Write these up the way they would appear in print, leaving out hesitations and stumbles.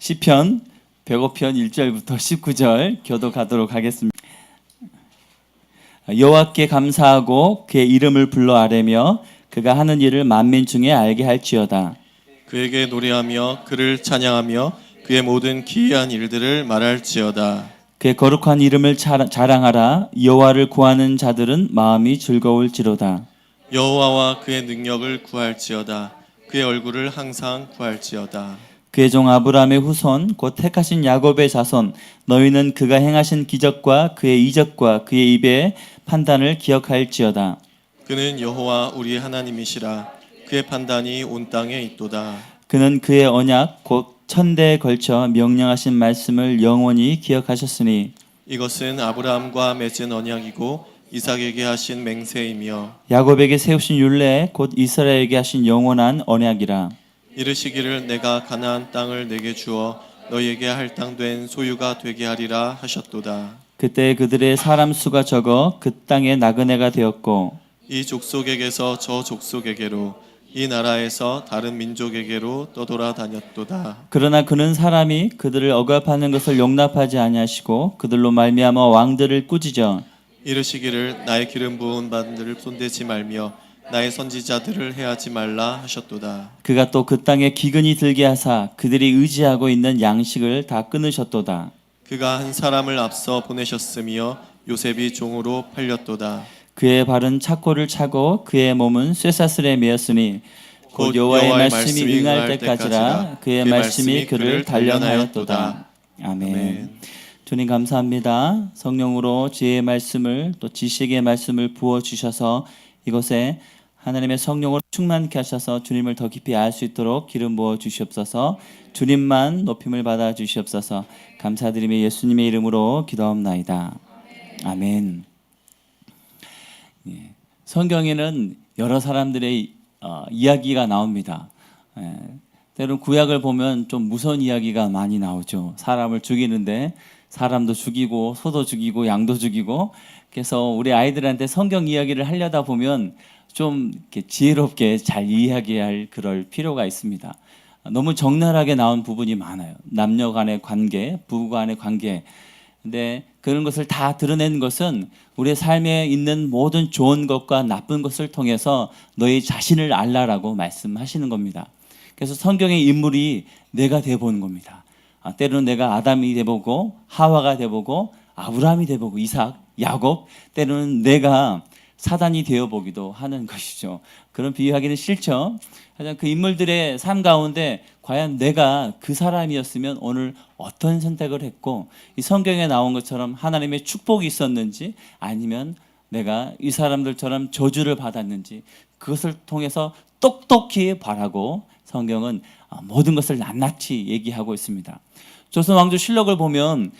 시편 105편 1절부터 19절 교독하도록 하겠습니다. 여호와께 감사하고 그의 이름을 불러 아뢰며 그가 하는 일을 만민 중에 알게 할지어다. 그에게 노래하며 그를 찬양하며 그의 모든 기이한 일들을 말할지어다. 그의 거룩한 이름을 자랑하라. 여호와를 구하는 자들은 마음이 즐거울지로다. 여호와와 그의 능력을 구할지어다. 그의 얼굴을 항상 구할지어다. 그의 종 아브라함의 후손 곧 택하신 야곱의 자손 너희는 그가 행하신 기적과 그의 이적과 그의 입의 판단을 기억할지어다. 그는 여호와 우리 하나님이시라. 그의 판단이 온 땅에 있도다. 그는 그의 언약 곧 천대에 걸쳐 명령하신 말씀을 영원히 기억하셨으니 이것은 아브라함과 맺은 언약이고 이삭에게 하신 맹세이며 야곱에게 세우신 율례 곧 이스라엘에게 하신 영원한 언약이라. 이르시기를 내가 가나안 땅을 내게 주어 너희에게 할당된 소유가 되게 하리라 하셨도다. 그때 그들의 사람 수가 적어 그 땅에 나그네가 되었고 이 족속에게서 저 족속에게로 이 나라에서 다른 민족에게로 떠돌아다녔도다. 그러나 그는 사람이 그들을 억압하는 것을 용납하지 아니하시고 그들로 말미암아 왕들을 꾸짖어 이르시기를 나의 기름 부은 바들을 손대지 말며 나의 선지자들을 해하지 말라 하셨도다. 그가 또 그 땅에 기근이 들게 하사 그들이 의지하고 있는 양식을 다 끊으셨도다. 그가 한 사람을 앞서 보내셨으며 요셉이 종으로 팔렸도다. 그의 발은 착고를 차고 그의 몸은 쇠사슬에 매였으니 곧 여호와의 말씀이 응할 때까지라. 그의 말씀이 그를 단련하였도다. 아멘. 주님 감사합니다. 성령으로 지혜의 말씀을 또 지식의 말씀을 부어주셔서 이곳에 하나님의 성령으로 충만케 하셔서 주님을 더 깊이 알 수 있도록 기름 부어 주시옵소서. 주님만 높임을 받아 주시옵소서. 감사드리며 예수님의 이름으로 기도합나이다. 아멘. 성경에는 여러 사람들의 이야기가 나옵니다. 때론 구약을 보면 좀 무서운 이야기가 많이 나오죠. 사람을 죽이는데 사람도 죽이고 소도 죽이고 양도 죽이고. 그래서 우리 아이들한테 성경 이야기를 하려다 보면 좀 이렇게 지혜롭게 잘 이야기할 그럴 필요가 있습니다. 너무 적나라하게 나온 부분이 많아요. 남녀 간의 관계, 부부 간의 관계. 근데 그런 것을 다 드러낸 것은 우리의 삶에 있는 모든 좋은 것과 나쁜 것을 통해서 너희 자신을 알라라고 말씀하시는 겁니다. 그래서 성경의 인물이 내가 돼보는 겁니다. 때로는 내가 아담이 돼보고 하와가 돼보고 아브라함이 돼보고 이삭, 야곱, 때로는 내가 사단이 되어보기도 하는 것이죠. 그런 비유하기는 싫죠. 하지만 그 인물들의 삶 가운데 과연 내가 그 사람이었으면 오늘 어떤 선택을 했고 이 성경에 나온 것처럼 하나님의 축복이 있었는지 아니면 내가 이 사람들처럼 저주를 받았는지 그것을 통해서 똑똑히 바라고 성경은 모든 것을 낱낱이 얘기하고 있습니다. 조선 왕조 실록을 보면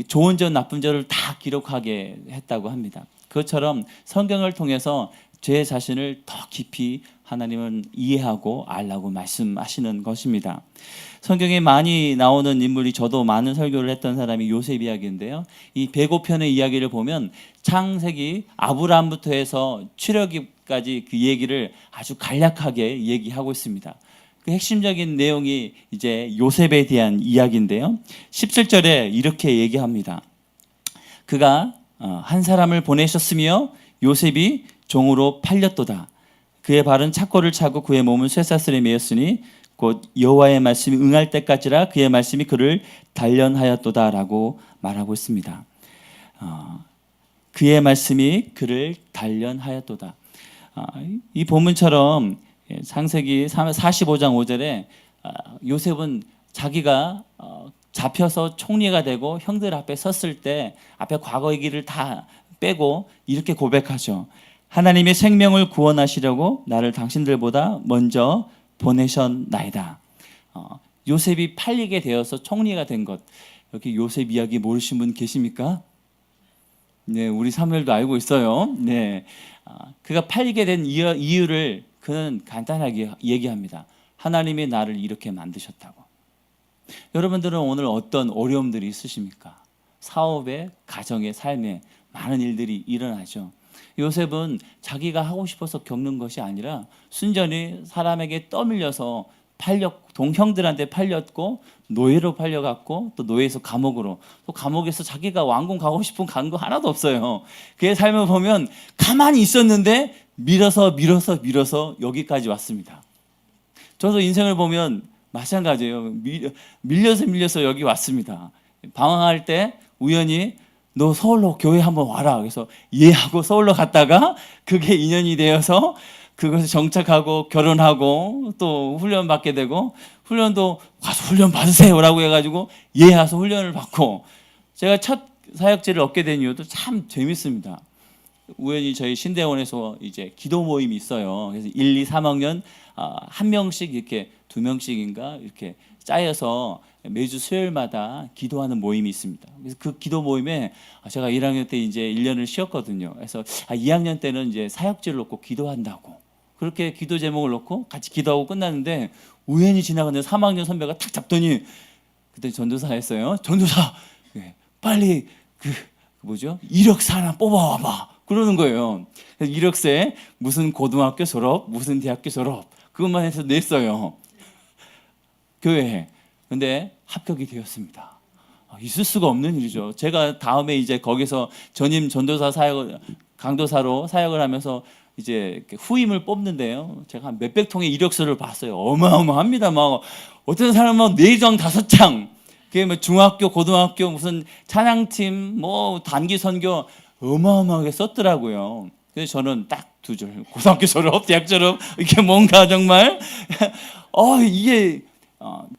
좋은 점 나쁜 점을 다 기록하게 했다고 합니다. 그것처럼 성경을 통해서 제 자신을 더 깊이 하나님은 이해하고 알라고 말씀하시는 것입니다. 성경에 많이 나오는 인물이 저도 많은 설교를 했던 사람이 요셉 이야기인데요. 이 105편의 이야기를 보면 창세기 아브라함부터 해서 출애굽까지 그 얘기를 아주 간략하게 얘기하고 있습니다. 그 핵심적인 내용이 이제 요셉에 대한 이야기인데요. 17절에 이렇게 얘기합니다. 그가 한 사람을 보내셨으며 요셉이 종으로 팔렸도다. 그의 발은 착고를 차고 그의 몸은 쇠사슬에 매였으니 곧 여호와의 말씀이 응할 때까지라. 그의 말씀이 그를 단련하였도다라고 말하고 있습니다. 그의 말씀이 그를 단련하였도다. 이 본문처럼 창세기 45장 5절에 요셉은 자기가 잡혀서 총리가 되고 형들 앞에 섰을 때 앞에 과거 얘기를 다 빼고 이렇게 고백하죠. 하나님의 생명을 구원하시려고 나를 당신들보다 먼저 보내셨나이다. 요셉이 팔리게 되어서 총리가 된 것. 여기 요셉 이야기 모르신 분 계십니까? 네, 우리 사무엘도 알고 있어요. 네, 그가 팔리게 된 이유를 그는 간단하게 얘기합니다. 하나님이 나를 이렇게 만드셨다고. 여러분들은 오늘 어떤 어려움들이 있으십니까? 사업에, 가정에, 삶에 많은 일들이 일어나죠. 요셉은 자기가 하고 싶어서 겪는 것이 아니라 순전히 사람에게 떠밀려서 동형들한테 팔렸고 노예로 팔려갔고 또 노예에서 감옥으로 또 감옥에서 자기가 왕궁 가고 싶은 간 거 하나도 없어요. 그의 삶을 보면 가만히 있었는데 밀어서 여기까지 왔습니다. 저도 인생을 보면 마찬가지예요. 밀려서 여기 왔습니다. 방황할 때 우연히 너 서울로 교회 한번 와라. 그래서 예 하고 서울로 갔다가 그게 인연이 되어서 그것을 정착하고 결혼하고 또 훈련 받게 되고 훈련도 가서 훈련 받으세요라고 해가지고 예 하서 훈련을 받고 제가 첫 사역지를 얻게 된 이유도 참 재밌습니다. 우연히 저희 신대원에서 이제 기도 모임이 있어요. 그래서 1, 2, 3학년 한 명씩 이렇게 두 명씩인가 이렇게 짜여서 매주 수요일마다 기도하는 모임이 있습니다. 그래서 그 기도 모임에 제가 1학년 때 이제 1년을 쉬었거든요. 그래서 2학년 때는 이제 사역지를 놓고 기도한다고 그렇게 기도 제목을 놓고 같이 기도하고 끝났는데 우연히 지나가는 3학년 선배가 탁 잡더니 그때 전도사였어요. 전도사 빨리 그 뭐죠? 이력서 하나 뽑아와봐. 그러는 거예요. 이력서에 무슨 고등학교 졸업, 무슨 대학교 졸업 그것만 해서 냈어요. 교회에. 근데 합격이 되었습니다. 있을 수가 없는 일이죠. 제가 다음에 이제 거기서 전임 전도사 사역을 강도사로 사역을 하면서 이제 후임을 뽑는데요. 제가 한 몇백 통의 이력서를 봤어요. 어마어마합니다. 막 어떤 사람은 4장 5장 그게 뭐 중학교, 고등학교 무슨 찬양팀, 뭐 단기 선교 어마어마하게 썼더라고요. 그래서 저는 딱 2줄 고등학교 졸업, 대학 졸업 이게 뭔가 정말 이게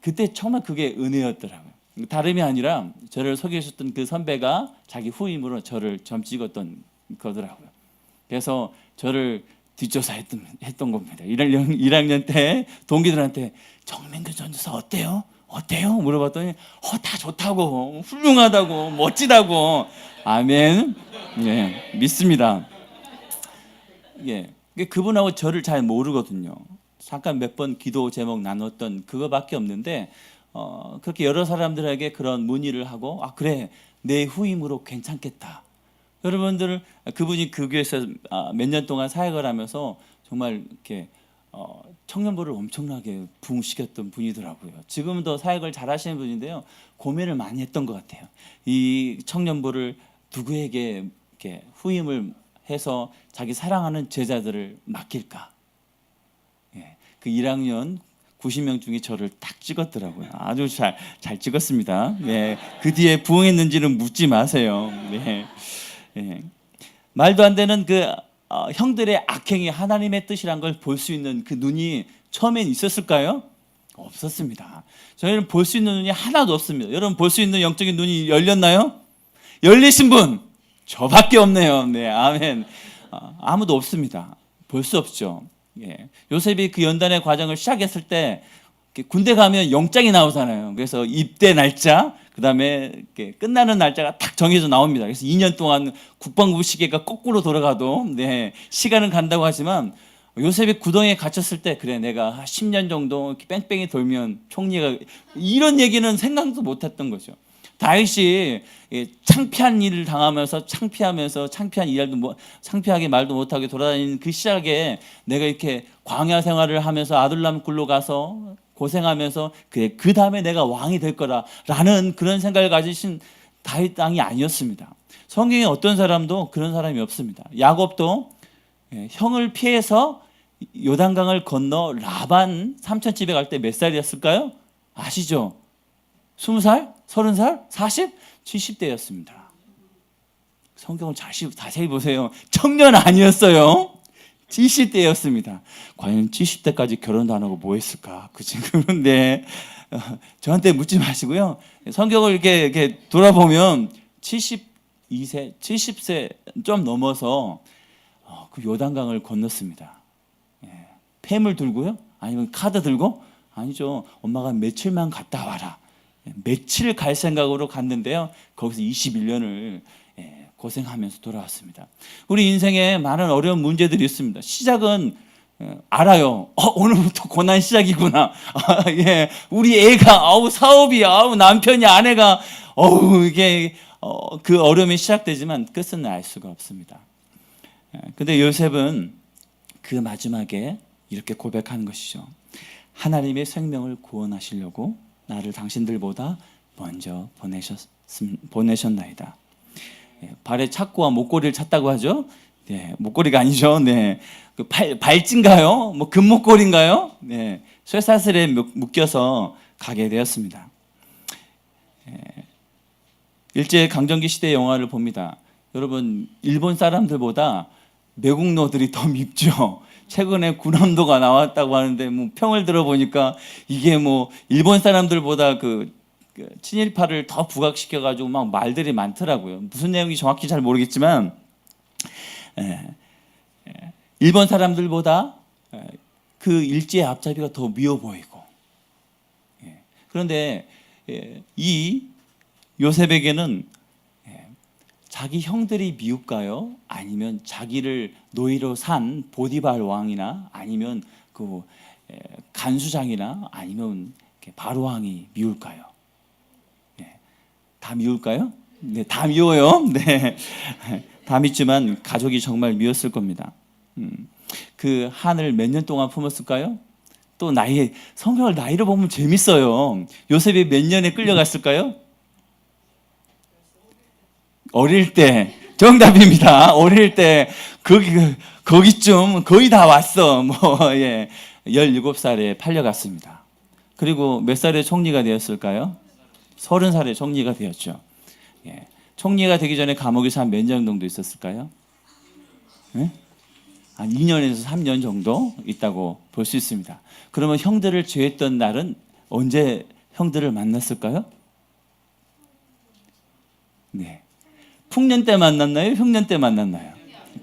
그때 정말 그게 은혜였더라고요. 다름이 아니라 저를 소개해줬던 그 선배가 자기 후임으로 저를 점 찍었던 거더라고요. 그래서 저를 뒷조사 했던 겁니다. 1학년 때 동기들한테 정명규 전도사 어때요? 물어봤더니 다 좋다고 훌륭하다고 멋지다고 아멘. 예, 믿습니다. 예, 그분하고 저를 잘 모르거든요. 잠깐 몇 번 기도 제목 나눴던 그거밖에 없는데 그렇게 여러 사람들에게 그런 문의를 하고 그래 내 후임으로 괜찮겠다. 여러분들 그분이 그 교회에서 몇 년 동안 사역을 하면서 정말 이렇게 청년부를 엄청나게 부흥시켰던 분이더라고요. 지금도 사역을 잘하시는 분인데요. 고민을 많이 했던 것 같아요. 이 청년부를 누구에게 이렇게 후임을 해서 자기 사랑하는 제자들을 맡길까? 예, 그 1학년 90명 중에 저를 딱 찍었더라고요. 아주 잘 찍었습니다. 예, 그 뒤에 부흥했는지는 묻지 마세요. 예, 예. 말도 안 되는 그 형들의 악행이 하나님의 뜻이란 걸 볼 수 있는 그 눈이 처음엔 있었을까요? 없었습니다. 저희는 볼 수 있는 눈이 하나도 없습니다. 여러분 볼 수 있는 영적인 눈이 열렸나요? 열리신 분 저밖에 없네요. 네, 아멘. 아무도 없습니다. 볼 수 없죠. 예. 요셉이 그 연단의 과정을 시작했을 때 군대 가면 영장이 나오잖아요. 그래서 입대 날짜, 그다음에 끝나는 날짜가 딱 정해져 나옵니다. 그래서 2년 동안 국방부 시계가 거꾸로 돌아가도 시간은 간다고 하지만 요셉이 구덩이에 갇혔을 때 그래 내가 10년 정도 뺑뺑이 돌면 총리가 이런 얘기는 생각도 못했던 거죠. 다윗이 창피한 일을 당하면서 창피한 일도 창피하게 말도 못하게 돌아다니는 그 시작에 내가 이렇게 광야 생활을 하면서 아둘람 굴로 가서 고생하면서 그래 그 다음에 내가 왕이 될 거라라는 그런 생각을 가지신 다윗 왕이 아니었습니다. 성경에 어떤 사람도 그런 사람이 없습니다. 야곱도 형을 피해서 요단강을 건너 라반 삼촌 집에 갈 때 몇 살이었을까요? 아시죠? 20살? 30살? 40? 70대였습니다. 성경을 자세히 보세요. 청년 아니었어요. 70대였습니다. 과연 70대까지 결혼도 안 하고 뭐 했을까? 그 친구는 저한테 묻지 마시고요. 성경을 이렇게 돌아보면 72세, 70세 좀 넘어서 그 요단강을 건넜습니다. 팸을 들고요? 아니면 카드 들고? 아니죠. 엄마가 며칠만 갔다 와라. 며칠 갈 생각으로 갔는데요. 거기서 21년을 고생하면서 돌아왔습니다. 우리 인생에 많은 어려운 문제들이 있습니다. 시작은 알아요. 오늘부터 고난 시작이구나. 예, 우리 애가 사업이 남편이 아내가 이게 그 어려움이 시작되지만 끝은 알 수가 없습니다. 근데 요셉은 그 마지막에 이렇게 고백하는 것이죠. 하나님의 생명을 구원하시려고 나를 당신들보다 먼저 보내셨나이다. 발의 착고와 목걸이를 찾다고 하죠. 네, 목걸이가 아니죠. 네, 그 발찌인가요? 뭐 금목걸이인가요? 네, 쇠사슬에 묶여서 가게 되었습니다. 일제 강점기 시대 영화를 봅니다. 여러분, 일본 사람들보다 매국노들이 더 밉죠. 최근에 군함도가 나왔다고 하는데 뭐 평을 들어보니까 이게 뭐 일본 사람들보다 그 친일파를 더 부각시켜 가지고 막 말들이 많더라고요. 무슨 내용이 정확히 잘 모르겠지만 일본 사람들보다 그 일제의 앞잡이가 더 미워 보이고, 그런데 이 요셉에게는 자기 형들이 미울까요? 아니면 자기를 노예로 산 보디발 왕이나 아니면 그 간수장이나 아니면 바로 왕이 미울까요? 다 미울까요? 네, 다 미워요. 네, 다 밉지만 가족이 정말 미웠을 겁니다. 그 한을 몇 년 동안 품었을까요? 또 성경을 나이로 보면 재밌어요. 요셉이 몇 년에 끌려갔을까요? 어릴 때. 정답입니다. 어릴 때 거기쯤 거의 다 왔어. 17살에 팔려갔습니다. 그리고 몇 살에 총리가 되었을까요? 30살에 총리가 되었죠. 총리가 되기 전에 감옥에서 한 몇 년 정도 있었을까요? 한 2년에서 3년 정도 있다고 볼 수 있습니다. 그러면 형들을 죄했던 날은 언제 형들을 만났을까요? 네. 풍년 때 만났나요? 흉년 때 만났나요?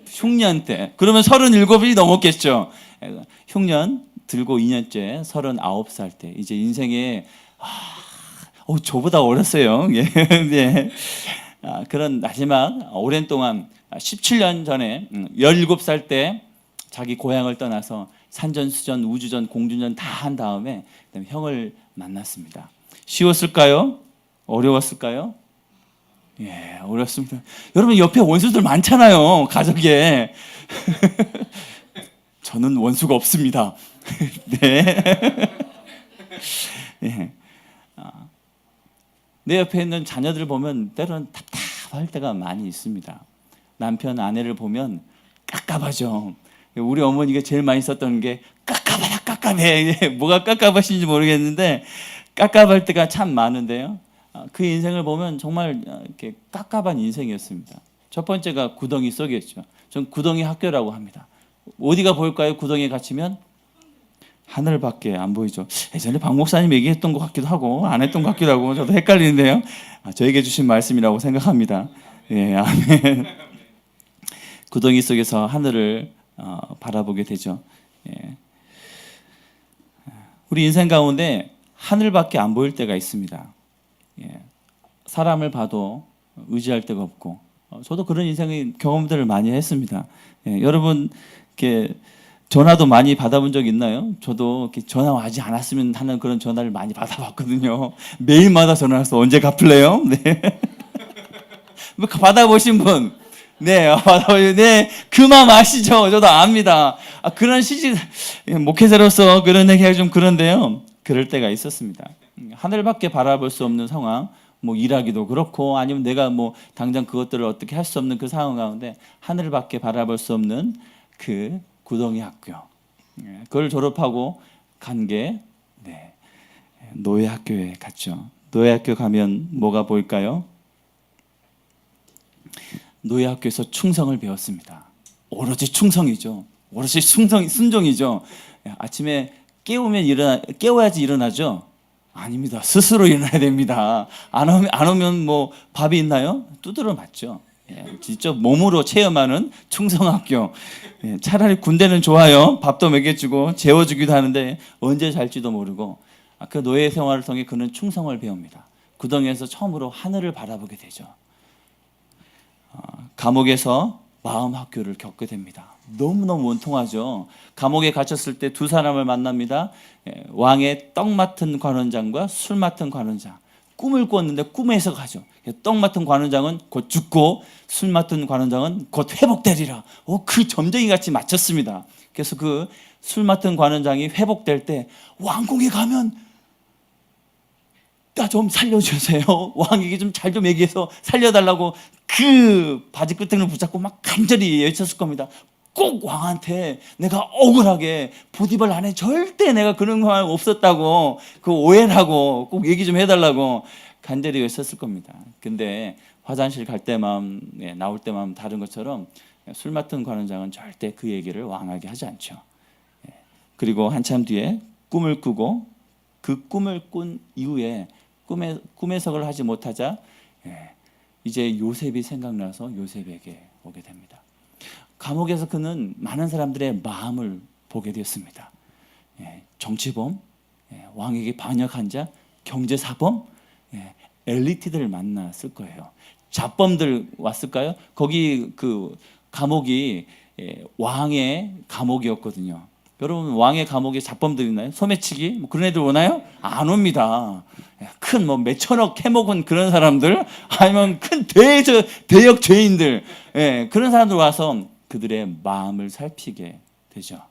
흉년 때. 그러면 37이 넘었겠죠. 흉년 들고 2년째 39살 때 이제 인생에 저보다 어렸어요. 네. 그런 마지막 오랜 동안 17년 전에 17살 때 자기 고향을 떠나서 산전수전, 우주전, 공주전 다 한 다음에 그다음에 형을 만났습니다. 쉬웠을까요? 어려웠을까요? 어렵습니다. 여러분 옆에 원수들 많잖아요. 가족에. 저는 원수가 없습니다. 네. 네. 내 옆에 있는 자녀들 보면 때로는 답답할 때가 많이 있습니다. 남편, 아내를 보면 깝깝하죠. 우리 어머니가 제일 많이 썼던 게 깝깝하다, 깝깝해. 뭐가 깝깝하신지 모르겠는데 깝깝할 때가 참 많은데요. 그 인생을 보면 정말 이렇게 깝깝한 인생이었습니다. 첫 번째가 구덩이 속이었죠. 전 구덩이 학교라고 합니다. 어디가 보일까요? 구덩이에 갇히면 하늘밖에 안 보이죠. 예전에 박 목사님 얘기했던 것 같기도 하고 안 했던 것 같기도 하고 저도 헷갈리는데요. 저에게 주신 말씀이라고 생각합니다. 아멘. 구덩이 속에서 하늘을 바라보게 되죠. 우리 인생 가운데 하늘밖에 안 보일 때가 있습니다. 사람을 봐도 의지할 데가 없고, 저도 그런 인생의 경험들을 많이 했습니다. 여러분 이렇게 전화도 많이 받아본 적 있나요? 저도 이렇게 전화 와지 않았으면 하는 그런 전화를 많이 받아봤거든요. 매일마다 전화 와서 언제 갚을래요? 네. 받아보신 분? 네, 네, 그 마음 아시죠? 저도 압니다. 그런 목회자로서 그런 얘기가 좀 그런데요. 그럴 때가 있었습니다. 하늘밖에 바라볼 수 없는 상황, 일하기도 그렇고 아니면 내가 당장 그것들을 어떻게 할 수 없는 그 상황 가운데 하늘밖에 바라볼 수 없는 그 구덩이 학교, 그걸 졸업하고 간 게 노예 학교에 갔죠. 노예 학교 가면 뭐가 보일까요? 노예 학교에서 충성을 배웠습니다. 오로지 충성이죠. 오로지 순종이죠. 아침에 깨워야지 일어나죠. 아닙니다. 스스로 일어나야 됩니다. 안 오면 밥이 있나요? 두드려 맞죠. 직접 몸으로 체험하는 충성학교. 차라리 군대는 좋아요. 밥도 먹여주고 재워주기도 하는데 언제 잘지도 모르고, 그 노예 생활을 통해 그는 충성을 배웁니다. 구덩이에서 처음으로 하늘을 바라보게 되죠. 감옥에서 마음 학교를 겪게 됩니다. 너무너무 원통하죠. 감옥에 갇혔을 때 두 사람을 만납니다. 왕의 떡 맡은 관원장과 술 맡은 관원장. 꿈을 꿨는데 꿈에서 가죠. 떡 맡은 관원장은 곧 죽고 술 맡은 관원장은 곧 회복되리라. 그 점쟁이 같이 맞췄습니다. 그래서 그 술 맡은 관원장이 회복될 때 왕궁에 가면 나 좀 살려주세요. 왕에게 좀 잘 좀 얘기해서 살려달라고 그 바지 끄트를 붙잡고 막 간절히 외쳤을 겁니다. 꼭 왕한테 내가 억울하게 보디발 안에 절대 내가 그런 말 없었다고 그 오해를 하고 꼭 얘기 좀 해달라고 간절히 외쳤을 겁니다. 근데 화장실 갈 때만 나올 때만 다른 것처럼 술 맡은 관원장은 절대 그 얘기를 왕에게 하지 않죠. 그리고 한참 뒤에 꿈을 꾸고 그 꿈을 꾼 이후에 꿈 해석을 하지 못하자 이제 요셉이 생각나서 요셉에게 오게 됩니다. 감옥에서 그는 많은 사람들의 마음을 보게 되었습니다. 정치범, 왕에게 반역한 자, 경제사범, 엘리트들을 만났을 거예요. 잡범들 왔을까요? 거기 그 감옥이 왕의 감옥이었거든요. 여러분 왕의 감옥에 잡범들 있나요? 소매치기 뭐 그런 애들 오나요? 안 옵니다. 큰 뭐 몇천억 해먹은 그런 사람들 아니면 큰 대역 죄인들 그런 사람들 와서 그들의 마음을 살피게 되죠.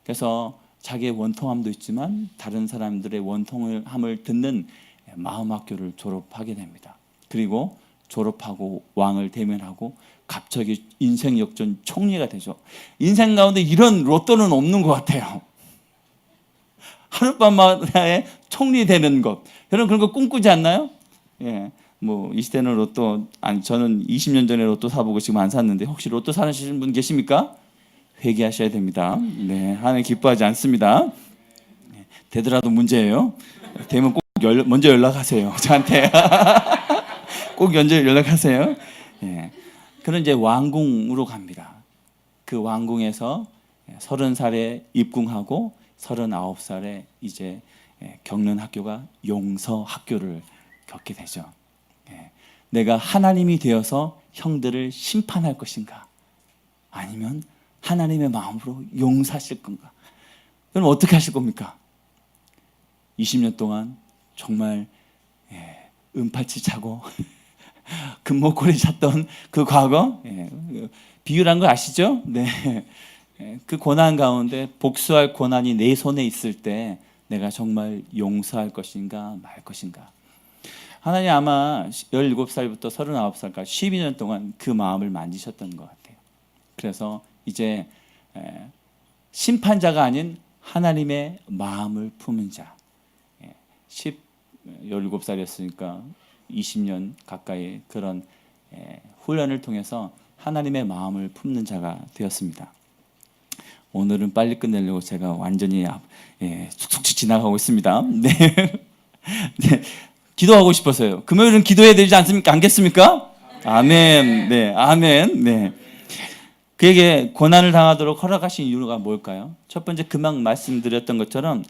그래서 자기의 원통함도 있지만 다른 사람들의 원통함을 듣는 마음학교를 졸업하게 됩니다. 그리고 졸업하고 왕을 대면하고 갑자기 인생 역전 총리가 되죠. 인생 가운데 이런 로또는 없는 것 같아요. 하룻밤만에 총리 되는 것. 여러분 그런 거 꿈꾸지 않나요? 뭐 이 시대는 로또 아니 저는 20년 전에 로또 사보고 지금 안 샀는데 혹시 로또 사시는 분 계십니까? 회개하셔야 됩니다. 하나님 기뻐하지 않습니다. 되더라도 문제예요. 되면 꼭 먼저 연락하세요. 저한테 꼭 먼저 연락하세요. 그런 이제 왕궁으로 갑니다. 그 왕궁에서 30살에 입궁하고 39살에 이제 겪는 학교가 용서 학교를 겪게 되죠. 내가 하나님이 되어서 형들을 심판할 것인가? 아니면 하나님의 마음으로 용서하실 건가? 그럼 어떻게 하실 겁니까? 20년 동안 정말 은팔찌 차고 금목걸이 찼던 그 과거 비유란 거 아시죠? 그 고난 가운데 복수할 고난이 내 손에 있을 때 내가 정말 용서할 것인가 말 것인가. 하나님 아마 17살부터 39살까지 12년 동안 그 마음을 만지셨던 것 같아요. 그래서 이제 심판자가 아닌 하나님의 마음을 품은 자 17살이었으니까 20년 가까이 그런 훈련을 통해서 하나님의 마음을 품는 자가 되었습니다. 오늘은 빨리 끝내려고 제가 완전히 쑥쑥 지나가고 있습니다. 기도하고 싶어서요. 금요일은 기도해야 되지 않겠습니까? 아멘. 아멘. 그에게 고난을 당하도록 허락하신 이유가 뭘까요? 첫 번째 금방 말씀드렸던 것처럼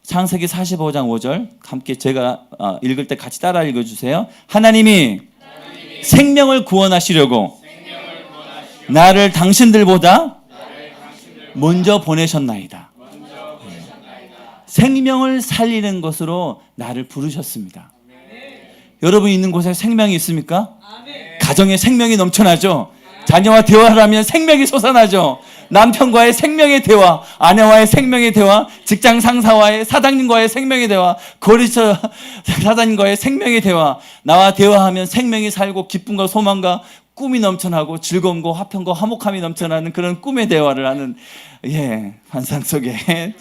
창세기 45장 5절 함께 제가 읽을 때 같이 따라 읽어주세요. 하나님이 생명을 구원하시려고 나를 당신들보다 먼저 보내셨나이다. 생명을 살리는 것으로 나를 부르셨습니다. 여러분 있는 곳에 생명이 있습니까? 가정에 생명이 넘쳐나죠. 자녀와 대화를 하면 생명이 솟아나죠. 남편과의 생명의 대화, 아내와의 생명의 대화, 직장 상사와의 사장님과의 생명의 대화, 거리처 사장님과의 생명의 대화, 나와 대화하면 생명이 살고 기쁨과 소망과 꿈이 넘쳐나고 즐거움과 화평과 화목함이 넘쳐나는 그런 꿈의 대화를 하는 환상 속에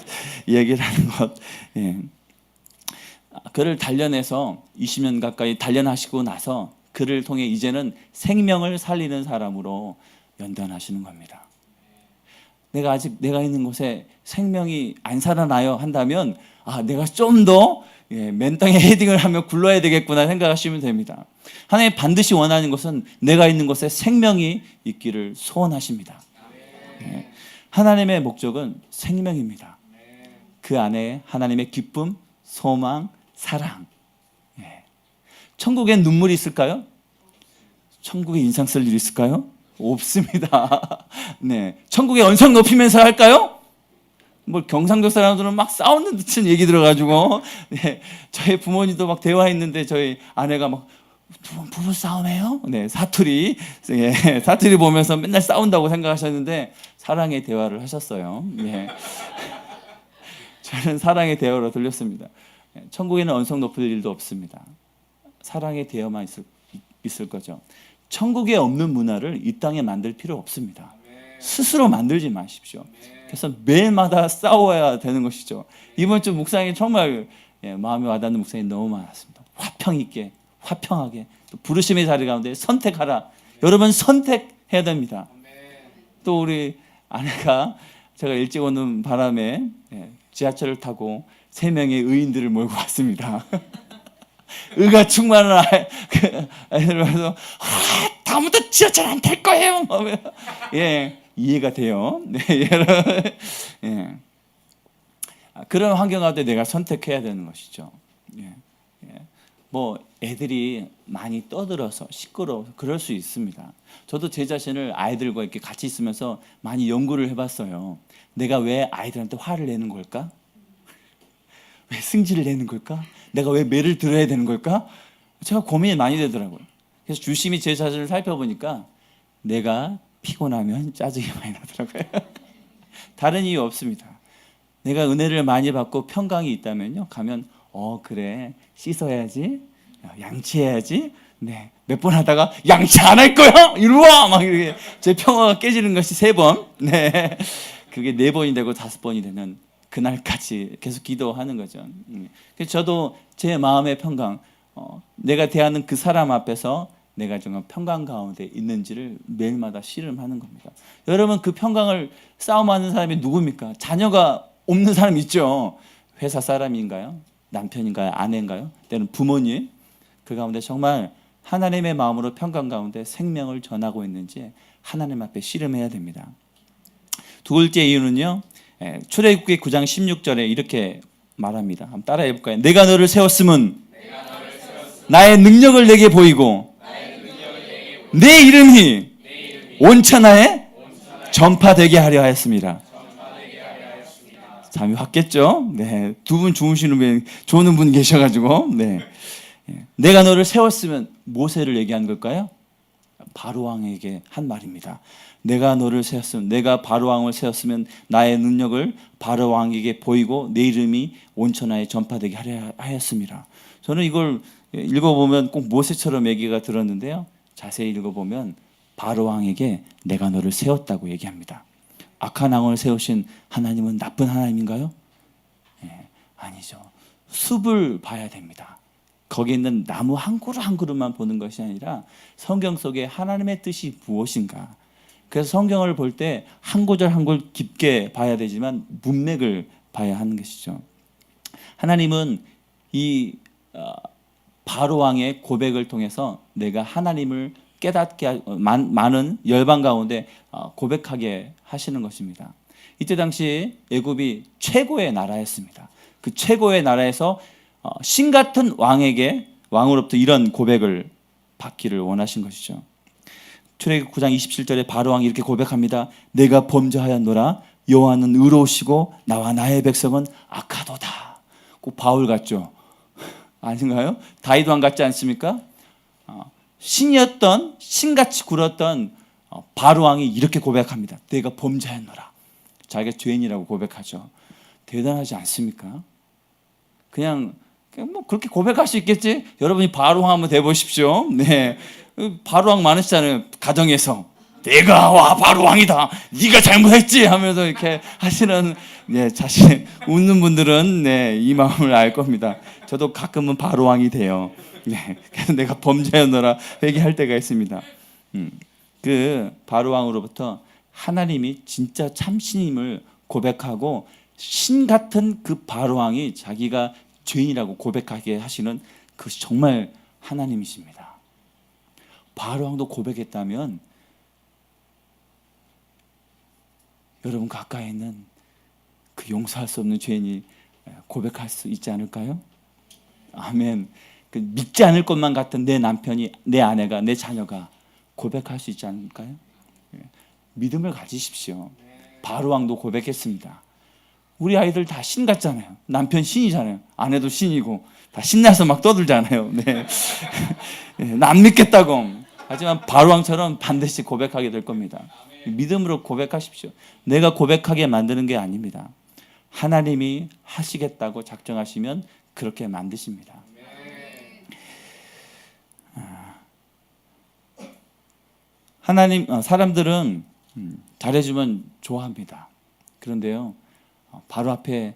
얘기를 하는 것. 그를 단련해서 20년 가까이 단련하시고 나서 그를 통해 이제는 생명을 살리는 사람으로 연단하시는 겁니다. 내가 아직 내가 있는 곳에 생명이 안 살아나요 한다면 내가 좀 더 맨땅에 헤딩을 하며 굴러야 되겠구나 생각하시면 됩니다. 하나님 반드시 원하는 것은 내가 있는 곳에 생명이 있기를 소원하십니다. 하나님의 목적은 생명입니다. 그 안에 하나님의 기쁨, 소망, 사랑. 천국에 눈물이 있을까요? 천국에 인상 쓸 일 있을까요? 없습니다. 천국에 언성 높이면서 할까요? 뭐 경상도 사람들은 막 싸우는 듯한 얘기 들어가지고 저희 부모님도 막 대화했는데 저희 아내가 막 두 분 부부 싸움해요? 네, 사투리. 예, 사투리 보면서 맨날 싸운다고 생각하셨는데 사랑의 대화를 하셨어요. 예. 저는 사랑의 대화로 들렸습니다. 천국에는 언성 높일 일도 없습니다. 사랑의 대화만 있을 거죠. 천국에 없는 문화를 이 땅에 만들 필요 없습니다. 스스로 만들지 마십시오. 그래서 매일마다 싸워야 되는 것이죠. 이번 주 묵상이 정말 마음에 와닿는 묵상이 너무 많았습니다. 화평 있게, 화평하게, 또 부르심의 자리 가운데 선택하라. 여러분 선택해야 됩니다. 또 우리 아내가 제가 일찍 오는 바람에 지하철을 타고 3명의 의인들을 몰고 왔습니다. 의가 충만한 아이들 와서 다음부터 지하철 안 탈 거예요. 예, 이해가 돼요. 네, 예. 그런 환경 가운데 내가 선택해야 되는 것이죠. 예, 예. 뭐 애들이 많이 떠들어서 시끄러워서 그럴 수 있습니다. 저도 제 자신을 아이들과 이렇게 같이 있으면서 많이 연구를 해봤어요. 내가 왜 아이들한테 화를 내는 걸까? 왜 승질을 내는 걸까? 내가 왜 매를 들어야 되는 걸까? 제가 고민이 많이 되더라고요. 그래서 주심히 제 자신을 살펴보니까 내가 피곤하면 짜증이 많이 나더라고요. 다른 이유 없습니다. 내가 은혜를 많이 받고 평강이 있다면요, 가면 그래 씻어야지, 양치해야지. 네, 몇 번 하다가 양치 안 할 거야? 이리 와! 막 이렇게 제 평화가 깨지는 것이 3번. 네, 그게 4번이 되고 5번이 되는 그날까지 계속 기도하는 거죠. 그래서 저도 제 마음의 평강, 내가 대하는 그 사람 앞에서 내가 정말 평강 가운데 있는지를 매일마다 씨름하는 겁니다. 여러분, 그 평강을 싸움하는 사람이 누굽니까? 자녀가 없는 사람 있죠. 회사 사람인가요? 남편인가요? 아내인가요? 때는 부모님. 그 가운데 정말 하나님의 마음으로 평강 가운데 생명을 전하고 있는지 하나님 앞에 씨름해야 됩니다. 두 번째 이유는요, 출애굽기 9장 16절에 이렇게 말합니다. 한번 따라해 볼까요? 내가 너를 세웠음은 나의 능력을 내게 보이고 내 이름이 온 천하에 전파되게 하려 하였습니다. 잠이 확 깼죠? 네, 두 분 주무시는 분, 좋은 분 계셔가지고, 네, 내가 너를 세웠으면 모세를 얘기한 걸까요? 바로 왕에게 한 말입니다. 내가 너를 세웠으면, 내가 바로 왕을 세웠으면 나의 능력을 바로 왕에게 보이고 내 이름이 온 천하에 전파되게 하려 하였습니다. 저는 이걸 읽어보면 꼭 모세처럼 얘기가 들었는데요, 자세히 읽어보면 바로 왕에게 내가 너를 세웠다고 얘기합니다. 악한 왕을 세우신 하나님은 나쁜 하나님인가요? 아니죠. 숲을 봐야 됩니다. 거기 있는 나무 한 그루 한 그루만 보는 것이 아니라 성경 속에 하나님의 뜻이 무엇인가. 그래서 성경을 볼 때 한 구절 한 구절 깊게 봐야 되지만 문맥을 봐야 하는 것이죠. 하나님은 이 바로 왕의 고백을 통해서 내가 하나님을 깨닫게 많은 열방 가운데 고백하게 하시는 것입니다. 이때 당시 애굽이 최고의 나라였습니다. 그 최고의 나라에서 신 같은 왕으로부터 이런 고백을 받기를 원하신 것이죠. 출애굽 9장 27절에 바로 왕이 이렇게 고백합니다. 내가 범죄하였노라. 여호와는 의로우시고 나와 나의 백성은 악하도다. 꼭 바울 같죠? 아닌가요? 다윗 왕 같지 않습니까? 신이었던, 신같이 굴었던 바로 왕이 이렇게 고백합니다. 내가 범죄하였노라. 자기가 죄인이라고 고백하죠. 대단하지 않습니까? 그냥 뭐 그렇게 고백할 수 있겠지? 여러분이 바로 왕 한번 돼보십시오. 네, 바로 왕 많으시잖아요. 가정에서 내가 와 바로 왕이다. 네가 잘못했지 하면서 이렇게 하시는, 자신 웃는 분들은 이 마음을 알 겁니다. 저도 가끔은 바로 왕이 돼요. 그래서 내가 범죄였노라 회개할 때가 있습니다. 그 바로 왕으로부터 하나님이 진짜 참신임을 고백하고 신 같은 그 바로 왕이 자기가 죄인이라고 고백하게 하시는 그것이 정말 하나님이십니다. 바로 왕도 고백했다면 여러분 가까이 있는 그 용서할 수 없는 죄인이 고백할 수 있지 않을까요? 아멘. 그 믿지 않을 것만 같은 내 남편이, 내 아내가, 내 자녀가 고백할 수 있지 않을까요? 믿음을 가지십시오. 바로 왕도 고백했습니다. 우리 아이들 다 신 같잖아요. 남편 신이잖아요. 아내도 신이고 다 신나서 막 떠들잖아요. 네. 안 믿겠다고. 하지만 바로왕처럼 반드시 고백하게 될 겁니다. 믿음으로 고백하십시오. 내가 고백하게 만드는 게 아닙니다. 하나님이 하시겠다고 작정하시면 그렇게 만드십니다. 하나님, 사람들은 잘해주면 좋아합니다. 그런데요, 바로 앞에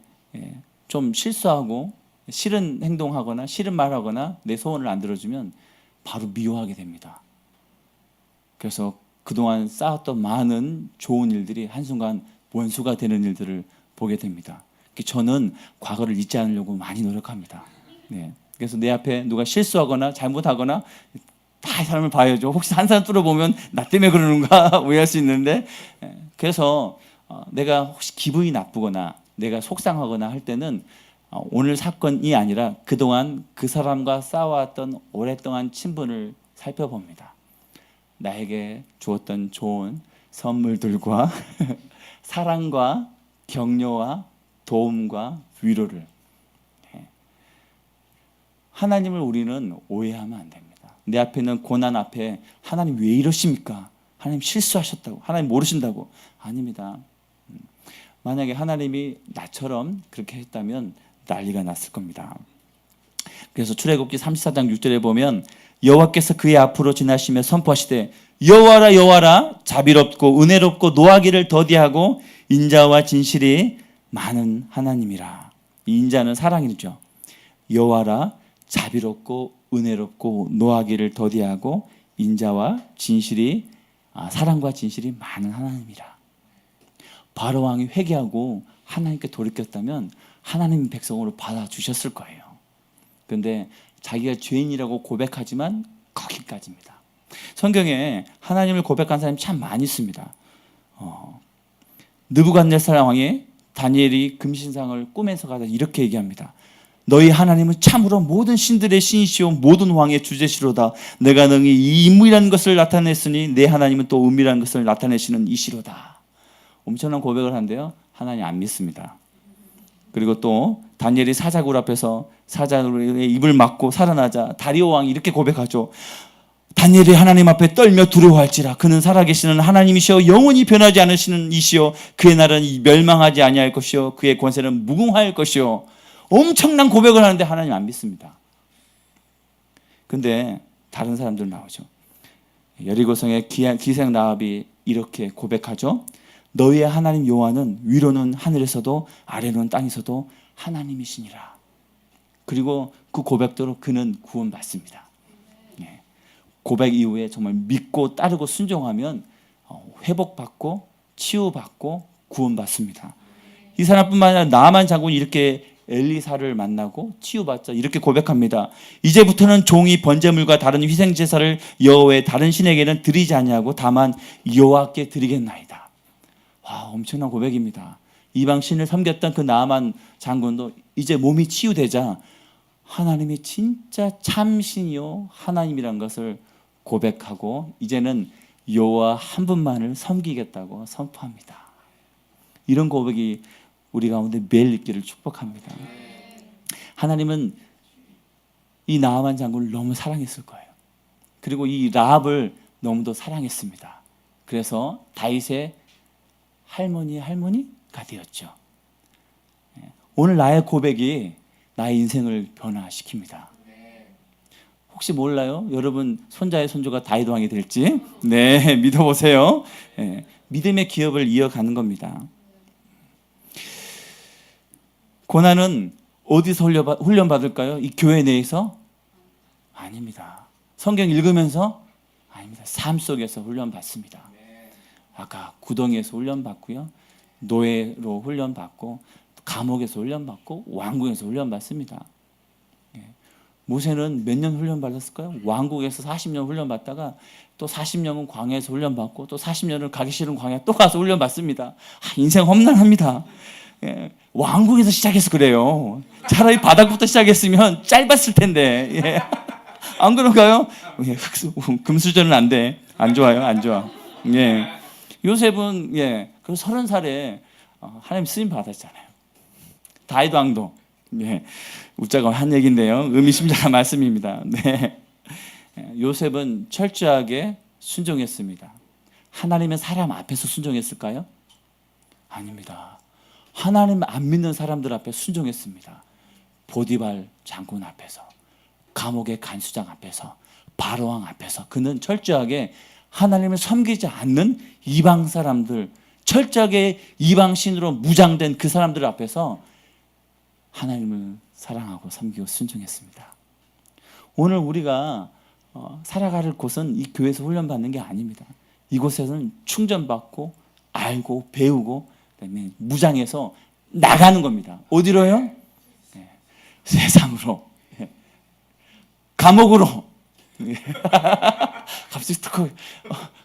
좀 실수하고 싫은 행동하거나 싫은 말하거나 내 소원을 안 들어주면 바로 미워하게 됩니다. 그래서 그동안 쌓았던 많은 좋은 일들이 한순간 원수가 되는 일들을 보게 됩니다. 저는 과거를 잊지 않으려고 많이 노력합니다. 네. 그래서 내 앞에 누가 실수하거나 잘못하거나 다 이 사람을 봐야죠. 혹시 한 사람 뚫어보면 나 때문에 그러는가 오해할 수 있는데, 그래서 내가 혹시 기분이 나쁘거나 내가 속상하거나 할 때는 오늘 사건이 아니라 그동안 그 사람과 쌓아왔던 오랫동안 친분을 살펴봅니다. 나에게 주었던 좋은 선물들과 사랑과 격려와 도움과 위로를. 하나님을 우리는 오해하면 안 됩니다. 내 앞에 있는 고난 앞에 하나님 왜 이러십니까? 하나님 실수하셨다고, 하나님 모르신다고. 아닙니다. 만약에 하나님이 나처럼 그렇게 했다면 난리가 났을 겁니다. 그래서 출애굽기 34장 6절에 보면 여호와께서 그의 앞으로 지나시며 선포하시되 여호와라 여호와라 자비롭고 은혜롭고 노하기를 더디하고 인자와 진실이 많은 하나님이라. 이 인자는 사랑이죠. 여호와라 자비롭고 은혜롭고 노하기를 더디하고 인자와 진실이 사랑과 진실이 많은 하나님이라. 바로왕이 회개하고 하나님께 돌이켰다면 하나님 백성으로 받아주셨을 거예요. 그런데 자기가 죄인이라고 고백하지만 거기까지입니다. 성경에 하나님을 고백한 사람이 참 많이 있습니다. 느부갓네살 왕이 다니엘이 금신상을 꿈에서 가다 이렇게 얘기합니다. 너희 하나님은 참으로 모든 신들의 신이시오 모든 왕의 주제시로다. 내가 능히 이 인물이라는 것을 나타냈으니 내 하나님은 또 은밀한 것을 나타내시는 이시로다. 엄청난 고백을 하는데요, 하나님 안 믿습니다. 그리고 또 다니엘이 사자굴 앞에서 사자굴의 입을 막고 살아나자 다리오 왕이 이렇게 고백하죠. 다니엘이 하나님 앞에 떨며 두려워할지라. 그는 살아계시는 하나님이시여 영원히 변하지 않으시는 이시여 그의 날은 멸망하지 아니할 것이요 그의 권세는 무궁할 것이요. 엄청난 고백을 하는데 하나님 안 믿습니다. 근데 다른 사람들 나오죠. 여리고성의 기생 라합이 이렇게 고백하죠. 너희의 하나님 여호와는 위로는 하늘에서도 아래로는 땅에서도 하나님이시니라. 그리고 그 고백대로 그는 구원받습니다. 고백 이후에 정말 믿고 따르고 순종하면 회복받고 치유받고 구원받습니다. 이 사람뿐만 아니라 나만 장군이 이렇게 엘리사를 만나고 치유받자 이렇게 고백합니다. 이제부터는 종이 번제물과 다른 희생제사를 여호와의 다른 신에게는 드리지 아니하고 다만 여호와께 드리겠나이다. 와, 엄청난 고백입니다. 이방 신을 섬겼던 그 나아만 장군도 이제 몸이 치유되자 하나님이 진짜 참신이요 하나님이란 것을 고백하고 이제는 여호와 한 분만을 섬기겠다고 선포합니다. 이런 고백이 우리 가운데 매일 있기를 축복합니다. 하나님은 이 나아만 장군을 너무 사랑했을 거예요. 그리고 이 라합을 너무도 사랑했습니다. 그래서 다윗의 할머니의 할머니가 되었죠. 오늘 나의 고백이 나의 인생을 변화시킵니다. 혹시 몰라요? 여러분 손자의 손주가 다윗 왕이 될지? 네, 믿어보세요. 믿음의 기업을 이어가는 겁니다. 고난은 어디서 훈련받을까요? 이 교회 내에서? 아닙니다. 성경 읽으면서? 아닙니다. 삶 속에서 훈련받습니다. 아까 구덩이에서 훈련받고요, 노예로 훈련받고 감옥에서 훈련받고 왕궁에서 훈련받습니다. 모세는 몇 년 훈련받았을까요? 왕국에서 40년 훈련받다가 또 40년은 광야에서 훈련받고 또 40년을 가기 싫은 광야 또 가서 훈련받습니다. 인생 험난합니다. 왕국에서 시작해서 그래요. 차라리 바닥부터 시작했으면 짧았을 텐데. 안 그런가요? 금수저는 안 돼. 안 좋아요. 안 좋아. 요셉은 그 30살에 하나님 쓰임 받았잖아요. 다윗 왕도 예, 웃자고 한 얘기인데요. 의미심장한 말씀입니다. 네. 요셉은 철저하게 순종했습니다. 하나님의 사람 앞에서 순종했을까요? 아닙니다. 하나님 안 믿는 사람들 앞에 순종했습니다. 보디발 장군 앞에서, 감옥의 간수장 앞에서, 바로왕 앞에서 그는 철저하게 하나님을 섬기지 않는 이방 사람들, 철저하게 이방신으로 무장된 그 사람들 앞에서 하나님을 사랑하고 섬기고 순종했습니다. 오늘 우리가 살아갈 곳은 이 교회에서 훈련받는 게 아닙니다. 이곳에서는 충전받고 알고 배우고 그다음에 무장해서 나가는 겁니다. 어디로요? 네. 세상으로, 감옥으로. 갑자기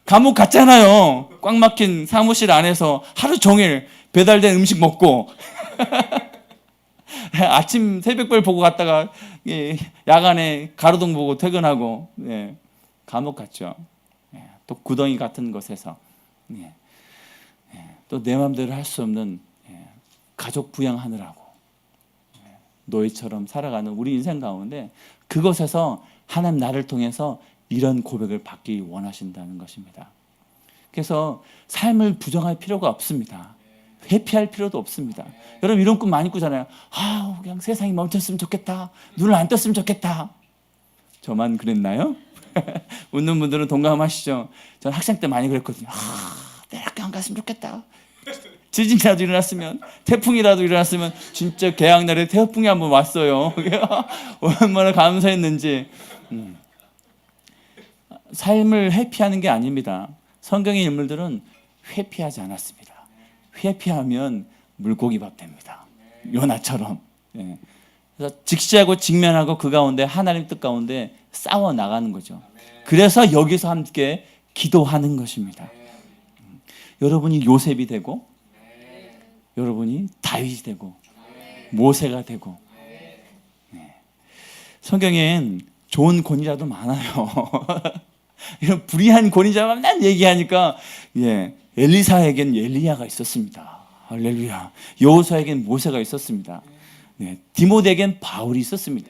감옥 갔잖아요. 꽉 막힌 사무실 안에서 하루 종일 배달된 음식 먹고 아침 새벽별 보고 갔다가 야간에 가로등 보고 퇴근하고, 감옥 갔죠. 또 구덩이 같은 곳에서 또 내 마음대로 할 수 없는 가족 부양하느라고 노예처럼 살아가는 우리 인생 가운데 그곳에서 하나님 나를 통해서 이런 고백을 받기 원하신다는 것입니다. 그래서 삶을 부정할 필요가 없습니다. 회피할 필요도 없습니다. 여러분 이런 꿈 많이 꾸잖아요. 그냥 세상이 멈췄으면 좋겠다. 눈을 안 떴으면 좋겠다. 저만 그랬나요? 웃는 분들은 동감하시죠? 전 학생 때 많이 그랬거든요. 내일 학교 안 갔으면 좋겠다. 지진이라도 일어났으면, 태풍이라도 일어났으면, 진짜 개학날에 태풍이 한번 왔어요. 얼마나 감사했는지. 삶을 회피하는 게 아닙니다. 성경의 인물들은 회피하지 않았습니다. 회피하면 물고기밥 됩니다. 요나처럼. 그래서 직시하고 직면하고 그 가운데 하나님 뜻 가운데 싸워 나가는 거죠. 그래서 여기서 함께 기도하는 것입니다. 여러분이 요셉이 되고, 여러분이 다윗이 되고, 모세가 되고. 성경엔 좋은 권위자도 많아요. 이런 불의한 권위자가 맨날 얘기하니까, 엘리사에겐 엘리야가 있었습니다. 할렐루야. 여호수아에겐 모세가 있었습니다. 디모데에겐 바울이 있었습니다.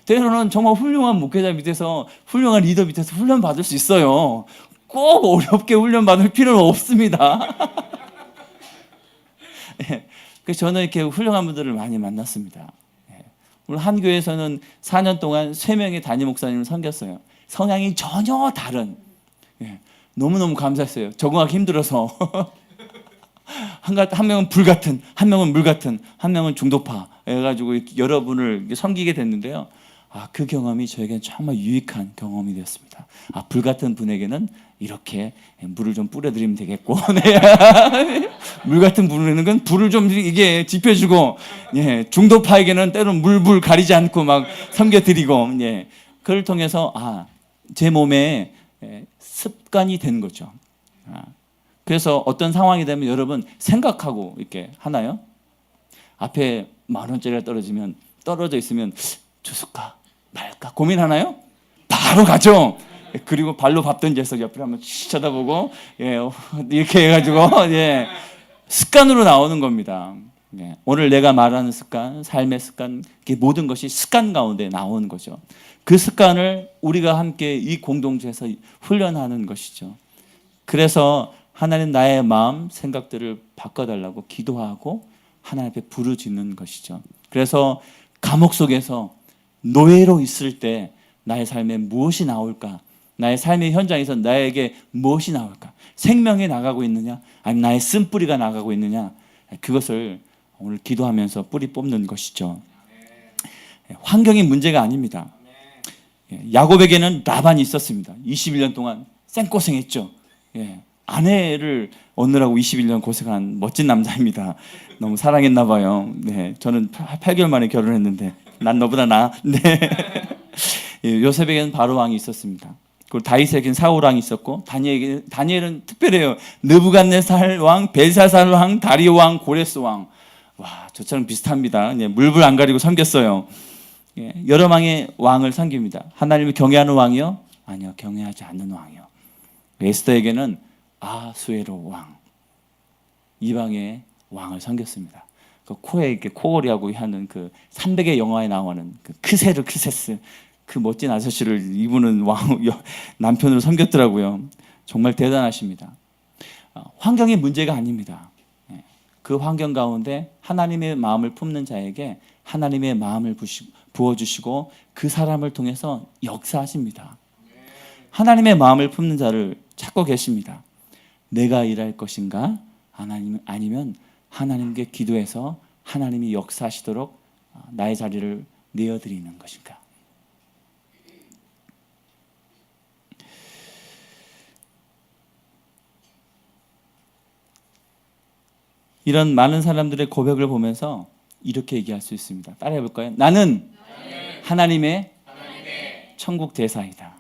때로는 정말 훌륭한 목회자 밑에서, 훌륭한 리더 밑에서 훈련 받을 수 있어요. 꼭 어렵게 훈련 받을 필요는 없습니다. 그래서 저는 이렇게 훌륭한 분들을 많이 만났습니다. 오늘 한 교회에서는 4년 동안 3명의 담임 목사님을 섬겼어요. 성향이 전혀 다른. 너무너무 감사했어요. 적응하기 힘들어서. 한 명은 불같은, 한 명은 물같은, 한 명은 중도파 해가지고 여러분을 섬기게 됐는데요. 그 경험이 저에게는 정말 유익한 경험이 되었습니다. 불같은 분에게는 이렇게 물을 좀 뿌려드리면 되겠고, 물 같은 분에게는 불을 좀 이게 지펴주고, 중도파에게는 때로는 물불 가리지 않고 막 섬겨드리고, 그걸 통해서 제 몸에 습관이 된 거죠. 그래서 어떤 상황이 되면 여러분 생각하고 이렇게 하나요? 앞에 10,000원짜리가 떨어져 있으면 주술까 말까 고민하나요? 바로 가죠. 그리고 발로 밥 던져서 옆으로 한번 쳐다보고 이렇게 해가지고 습관으로 나오는 겁니다. 오늘 내가 말하는 습관, 삶의 습관, 모든 것이 습관 가운데 나오는 거죠. 그 습관을 우리가 함께 이 공동체에서 훈련하는 것이죠. 그래서 하나님 나의 마음, 생각들을 바꿔달라고 기도하고 하나님 앞에 부르짖는 것이죠. 그래서 감옥 속에서 노예로 있을 때 나의 삶에 무엇이 나올까? 나의 삶의 현장에서 나에게 무엇이 나올까? 생명이 나가고 있느냐? 아니면 나의 쓴뿌리가 나가고 있느냐? 그것을 오늘 기도하면서 뿌리 뽑는 것이죠. 환경이 문제가 아닙니다. 야곱에게는 라반이 있었습니다. 21년 동안 생고생했죠. 아내를 얻느라고 21년 고생한 멋진 남자입니다. 너무 사랑했나 봐요. 저는 8개월 만에 결혼했는데 난 너보다 나아. 요셉에게는 바로왕이 있었습니다. 그리고 다윗에게는 사울왕이 있었고 다니엘은 특별해요. 느부갓네살 왕, 벨사살 왕, 다리오 왕, 고레스 왕. 와, 저처럼 비슷합니다. 물불 안 가리고 섬겼어요. 여러 왕의 왕을 섬깁니다. 하나님을 경외하는 왕이요? 아니요, 경외하지 않는 왕이요. 에스더에게는 아수에로 왕, 이방의 왕을 섬겼습니다. 그 코에 이렇게 코골이하고 하는 그 300의 영화에 나오는 그 크세스 그 멋진 아저씨를 이분은 남편으로 섬겼더라고요. 정말 대단하십니다. 환경이 문제가 아닙니다. 그 환경 가운데 하나님의 마음을 품는 자에게 하나님의 마음을 부어주시고 그 사람을 통해서 역사하십니다. 하나님의 마음을 품는 자를 찾고 계십니다. 내가 일할 것인가? 아니면 하나님께 기도해서 하나님이 역사하시도록 나의 자리를 내어드리는 것인가? 이런 많은 사람들의 고백을 보면서 이렇게 얘기할 수 있습니다. 따라해 볼까요? 나는 하나님의 천국 대사이다.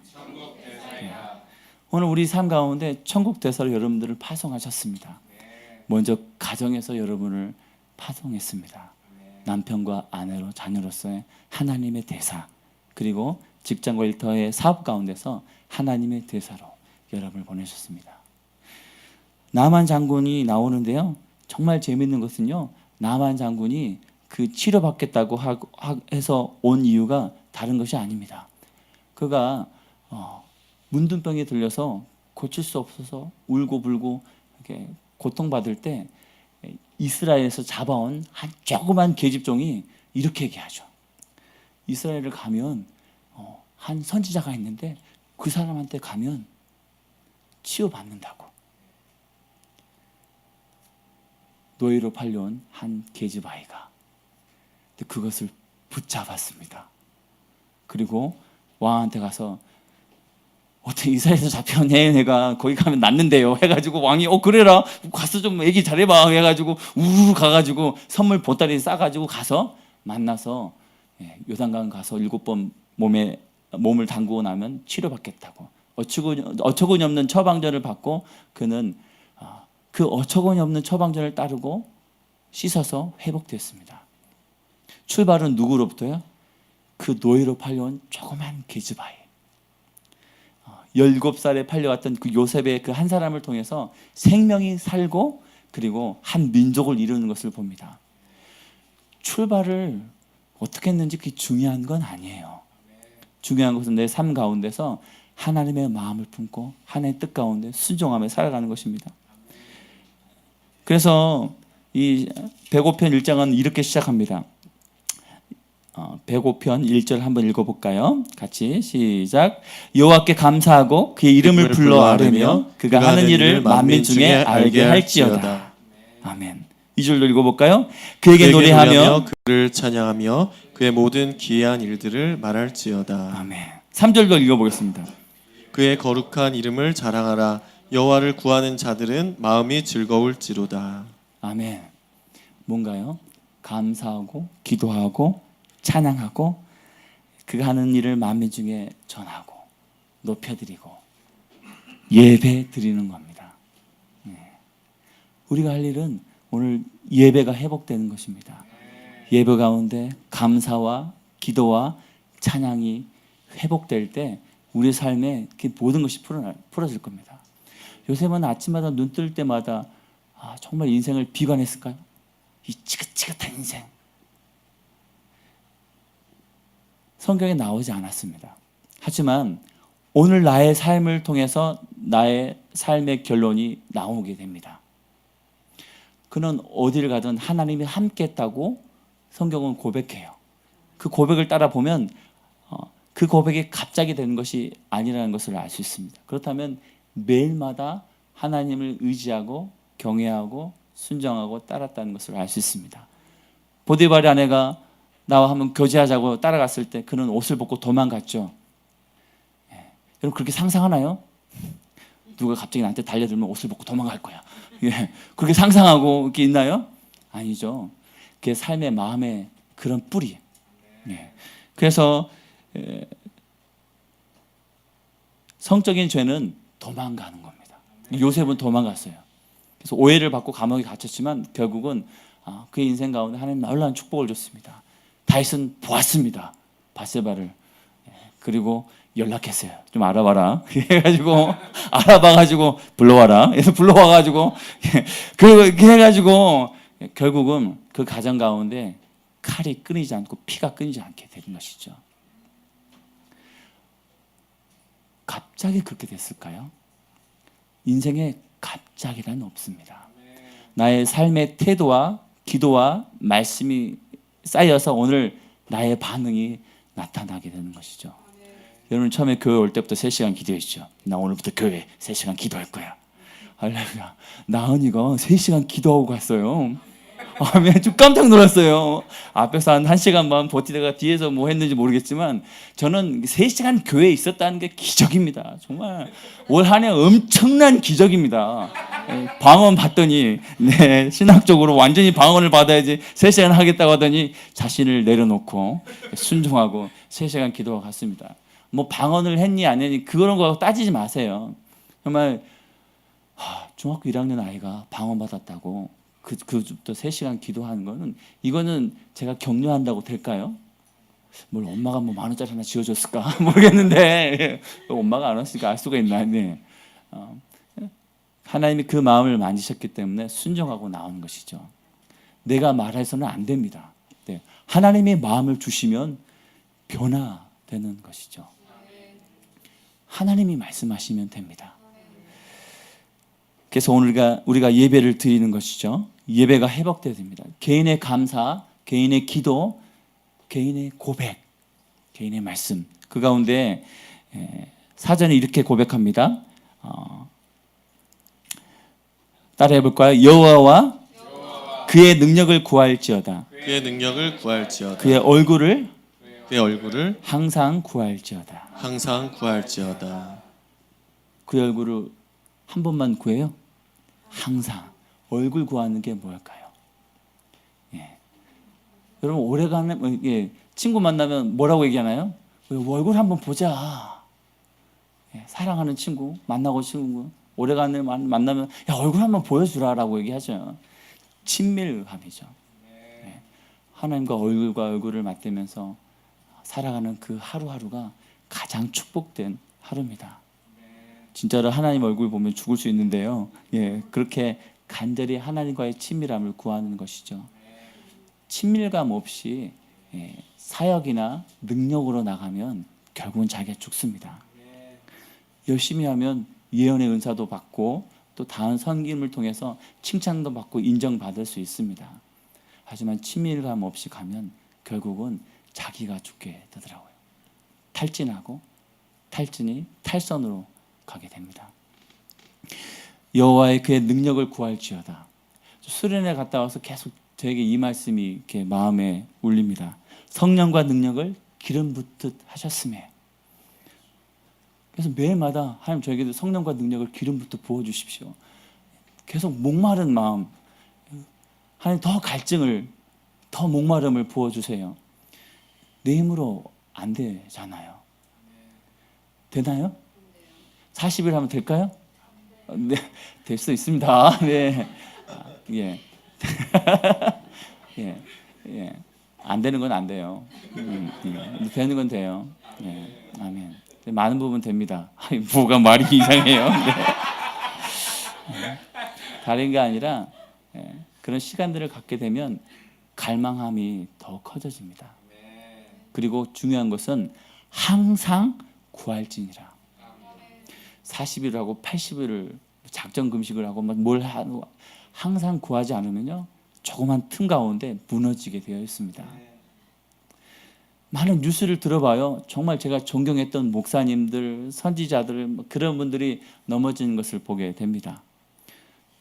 오늘 우리 삶 가운데 천국 대사로 여러분들을 파송하셨습니다. 먼저 가정에서 여러분을 파송했습니다. 남편과 아내로 자녀로서의 하나님의 대사, 그리고 직장과 일터의 사업 가운데서 하나님의 대사로 여러분을 보내셨습니다. 나만 장군이 나오는데요, 정말 재밌는 것은요, 나만 장군이 그 치료받겠다고 해서 온 이유가 다른 것이 아닙니다. 그가 문둥병에 들려서 고칠 수 없어서 울고 불고 이렇게 고통받을 때 이스라엘에서 잡아온 한 조그만 계집종이 이렇게 얘기하죠. 이스라엘을 가면 한 선지자가 있는데 그 사람한테 가면 치유받는다고. 노예로 팔려온 한 계집 아이가 그것을 붙잡았습니다. 그리고 왕한테 가서 어떻게 이스라엘에서 잡혀온 애가 거기 가면 낫는데요 해가지고 왕이 그래라 가서 좀 얘기 잘해봐 해가지고 우르르 가가지고 선물 보따리 싸가지고 가서 만나서 요단강 가서 7번 몸을 담그고 나면 치료받겠다고 어처구니 없는 처방전을 받고 그는 그 어처구니 없는 처방전을 따르고 씻어서 회복됐습니다. 출발은 누구로부터요? 그 노예로 팔려온 조그만 계집아이. 17살에 팔려왔던 그 요셉의 그 한 사람을 통해서 생명이 살고 그리고 한 민족을 이루는 것을 봅니다. 출발을 어떻게 했는지 그게 중요한 건 아니에요. 중요한 것은 내 삶 가운데서 하나님의 마음을 품고 하나님의 뜻 가운데 순종하며 살아가는 것입니다. 그래서 이 105편 1장은 이렇게 시작합니다. 105편 1절 한번 읽어볼까요? 같이 시작. 여호와께 감사하고 그의 이름을 불러 아뢰며 그가 하는 일을 만민 중에 알게 할지어다. 아멘. 2절로 읽어볼까요? 그에게 노래하며 그를 찬양하며 그의 모든 기이한 일들을 말할지어다. 아멘. 3절로 읽어보겠습니다. 그의 거룩한 이름을 자랑하라. 여호와를 구하는 자들은 마음이 즐거울지로다. 아멘. 뭔가요? 감사하고 기도하고 찬양하고 그가 하는 일을 만민 중에 전하고 높여드리고 예배 드리는 겁니다. 우리가 할 일은 오늘 예배가 회복되는 것입니다. 예배 가운데 감사와 기도와 찬양이 회복될 때 우리 삶에 모든 것이 풀어질 겁니다. 요셉은 아침마다 눈 뜰 때마다 정말 인생을 비관했을까요? 이 지긋지긋한 인생. 성경에 나오지 않았습니다. 하지만 오늘 나의 삶을 통해서 나의 삶의 결론이 나오게 됩니다. 그는 어디를 가든 하나님이 함께했다고 성경은 고백해요. 그 고백을 따라 보면 그 고백이 갑자기 되는 것이 아니라는 것을 알 수 있습니다. 그렇다면 매일마다 하나님을 의지하고 경외하고 순종하고 따랐다는 것을 알 수 있습니다. 보디발의 아내가 나와 한번 교제하자고 따라갔을 때 그는 옷을 벗고 도망갔죠. 여러분 그렇게 상상하나요? 누가 갑자기 나한테 달려들면 옷을 벗고 도망갈 거야. 그렇게 상상하고 이렇게 있나요? 아니죠. 그게 삶의 마음의 그런 뿌리. 그래서 성적인 죄는 도망가는 겁니다. 요셉은 도망갔어요. 그래서 오해를 받고 감옥에 갇혔지만 결국은 그의 인생 가운데 하나님 놀라운 축복을 줬습니다. 다윗은 보았습니다. 바세바를. 그리고 연락했어요. 좀 알아봐라. 해가지고 알아봐가지고 불러와라. 그래서 불러와가지고 그렇게 해가지고 결국은 그 가정 가운데 칼이 끊이지 않고 피가 끊이지 않게 되는 것이죠. 갑자기 그렇게 됐을까요? 인생에 갑자기란 없습니다. 나의 삶의 태도와 기도와 말씀이 쌓여서 오늘 나의 반응이 나타나게 되는 것이죠. 여러분 처음에 교회 올 때부터 3시간 기도했죠. 나 오늘부터 교회 3시간 기도할 거야. 할렐루야. 나은이가 3시간 기도하고 갔어요. 아멘. 좀 깜짝 놀랐어요. 앞에서 한 1시간 반 버티다가 뒤에서 뭐 했는지 모르겠지만 저는 3시간 교회에 있었다는 게 기적입니다. 정말 올 한 해 엄청난 기적입니다. 방언 받더니 신학적으로 완전히 방언을 받아야지 3시간 하겠다고 하더니 자신을 내려놓고 순종하고 3시간 기도가 갔습니다. 뭐 방언을 했니 안 했니 그런 거 따지지 마세요. 정말 중학교 1학년 아이가 방언 받았다고 그부터 3시간 기도하는 거는 이거는 제가 격려한다고 될까요? 뭘 엄마가 뭐 10,000원짜리 하나 지어줬을까 모르겠는데 엄마가 안 왔으니까 알 수가 있나. 네. 하나님이 그 마음을 만지셨기 때문에 순종하고 나오는 것이죠. 내가 말해서는 안 됩니다. 네. 하나님이 마음을 주시면 변화되는 것이죠. 하나님이 말씀하시면 됩니다. 그래서 오늘 우리가 예배를 드리는 것이죠. 예배가 회복돼야 됩니다. 개인의 감사, 개인의 기도, 개인의 고백, 개인의 말씀. 그 가운데 사전에 이렇게 고백합니다. 따라해 볼까요? 여호와와 그의 능력을 구할지어다. 그의 능력을 구할지어다. 그의 얼굴을 항상 구할지어다. 구할지어다. 그의 얼굴을 한 번만 구해요? 항상. 얼굴 구하는 게 뭘까요? 여러분 오래가는 친구 만나면 뭐라고 얘기하나요? 얼굴 한번 보자. 사랑하는 친구 만나고 친구 오래간을 만나면 야 얼굴 한번 보여주라라고 얘기하죠. 친밀감이죠. 하나님과 얼굴과 얼굴을 맞대면서 살아가는 그 하루하루가 가장 축복된 하루입니다. 진짜로 하나님 얼굴 보면 죽을 수 있는데요. 그렇게 간절히 하나님과의 친밀함을 구하는 것이죠. 친밀감 없이 사역이나 능력으로 나가면 결국은 자기가 죽습니다. 열심히 하면 예언의 은사도 받고 또 다음 선김을 통해서 칭찬도 받고 인정받을 수 있습니다. 하지만 친밀감 없이 가면 결국은 자기가 죽게 되더라고요. 탈진하고 탈진이 탈선으로 가게 됩니다. 여호와의 그의 능력을 구할지어다. 수련회 갔다 와서 계속 저에게 이 말씀이 이렇게 마음에 울립니다. 성령과 능력을 기름 붓듯 하셨음에. 그래서 매일마다 하나님 저에게도 성령과 능력을 기름 붓듯 부어주십시오. 계속 목마른 마음, 하나님 더 갈증을, 더 목마름을 부어주세요. 내 힘으로 안 되잖아요. 되나요? 40일 하면 될까요? 네, 될 수 있습니다. 네, 안 되는 건 안 돼요. 되는 건 돼요. 아멘. 많은 부분 됩니다. 뭐가 말이 이상해요. 다른 게 아니라 그런 시간들을 갖게 되면 갈망함이 더 커져집니다. 그리고 중요한 것은 항상 구할지니라. 40일을 하고 80일을 작정 금식을 하고 뭘 하고 항상 구하지 않으면요 조그만 틈 가운데 무너지게 되어 있습니다. 많은 뉴스를 들어봐요. 정말 제가 존경했던 목사님들, 선지자들 그런 분들이 넘어지는 것을 보게 됩니다.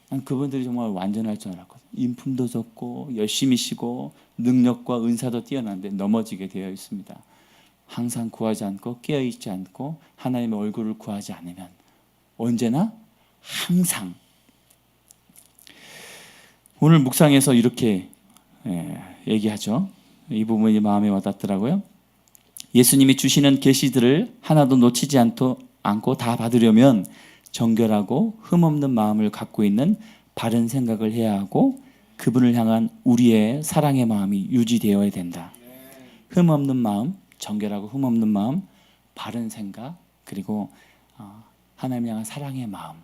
난 그분들이 정말 완전할 줄 알았거든요. 인품도 좋고 열심히 쉬고 능력과 은사도 뛰어난데 넘어지게 되어 있습니다. 항상 구하지 않고 깨어있지 않고 하나님의 얼굴을 구하지 않으면 언제나 항상. 오늘 묵상에서 이렇게 얘기하죠. 이 부분이 마음에 와닿더라고요. 예수님이 주시는 계시들을 하나도 놓치지 않고 다 받으려면 정결하고 흠없는 마음을 갖고 있는 바른 생각을 해야 하고 그분을 향한 우리의 사랑의 마음이 유지되어야 된다. 흠없는 마음, 정결하고 흠없는 마음, 바른 생각, 그리고 하나님을 향한 사랑의 마음,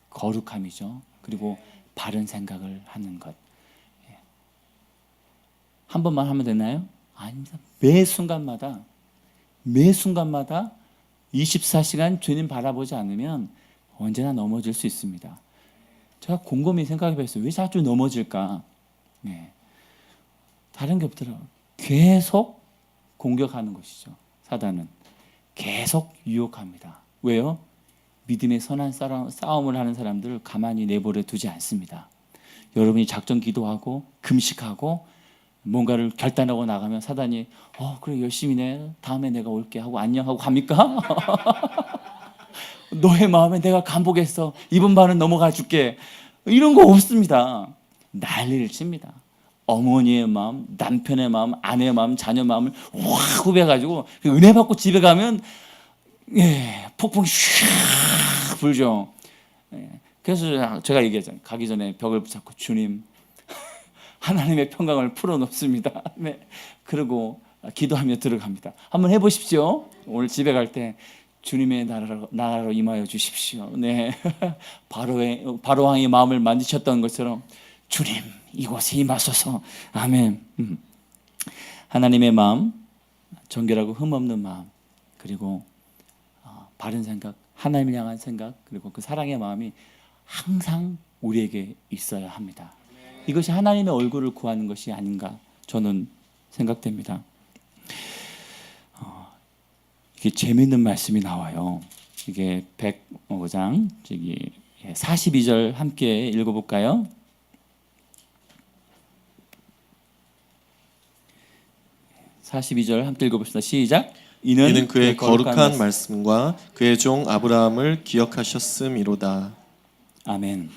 거룩함이죠. 그리고 바른 생각을 하는 것. 한 번만 하면 되나요? 아닙니다. 매 순간마다 24시간 주님 바라보지 않으면 언제나 넘어질 수 있습니다. 제가 곰곰이 생각해 봤어요. 왜 자주 넘어질까? 네. 다른 게 없더라고요. 계속 공격하는 것이죠. 사단은 계속 유혹합니다. 왜요? 믿음의 선한 싸움을 하는 사람들을 가만히 내버려 두지 않습니다. 여러분이 작전 기도하고 금식하고 뭔가를 결단하고 나가면 사단이 그래 열심히 해, 다음에 내가 올게 하고 안녕하고 갑니까? 너의 마음에 내가 간보겠어, 이번 반은 넘어가 줄게, 이런 거 없습니다. 난리를 칩니다. 어머니의 마음, 남편의 마음, 아내의 마음, 자녀 마음을 확 후벼가지고 은혜 받고 집에 가면 폭풍이 슉 불죠. 그래서 제가 얘기하잖아요. 가기 전에 벽을 붙잡고 주님, 하나님의 평강을 풀어놓습니다. 네. 그리고 기도하며 들어갑니다. 한번 해보십시오. 오늘 집에 갈 때 주님의 나라로 임하여 주십시오. 네. 바로왕의 마음을 만지셨던 것처럼 주님 이곳에 임하소서. 아멘. 하나님의 마음, 정결하고 흠없는 마음, 그리고 바른 생각, 하나님을 향한 생각, 그리고 그 사랑의 마음이 항상 우리에게 있어야 합니다. 이것이 하나님의 얼굴을 구하는 것이 아닌가 저는 생각됩니다. 이게 재미있는 말씀이 나와요. 이게 105장 42절 함께 읽어볼까요? 42절 함께 읽어봅시다. 시작. 이는 그의 거룩한 말씀과 그의 종 아브라함을 기억하셨음이로다. 아멘.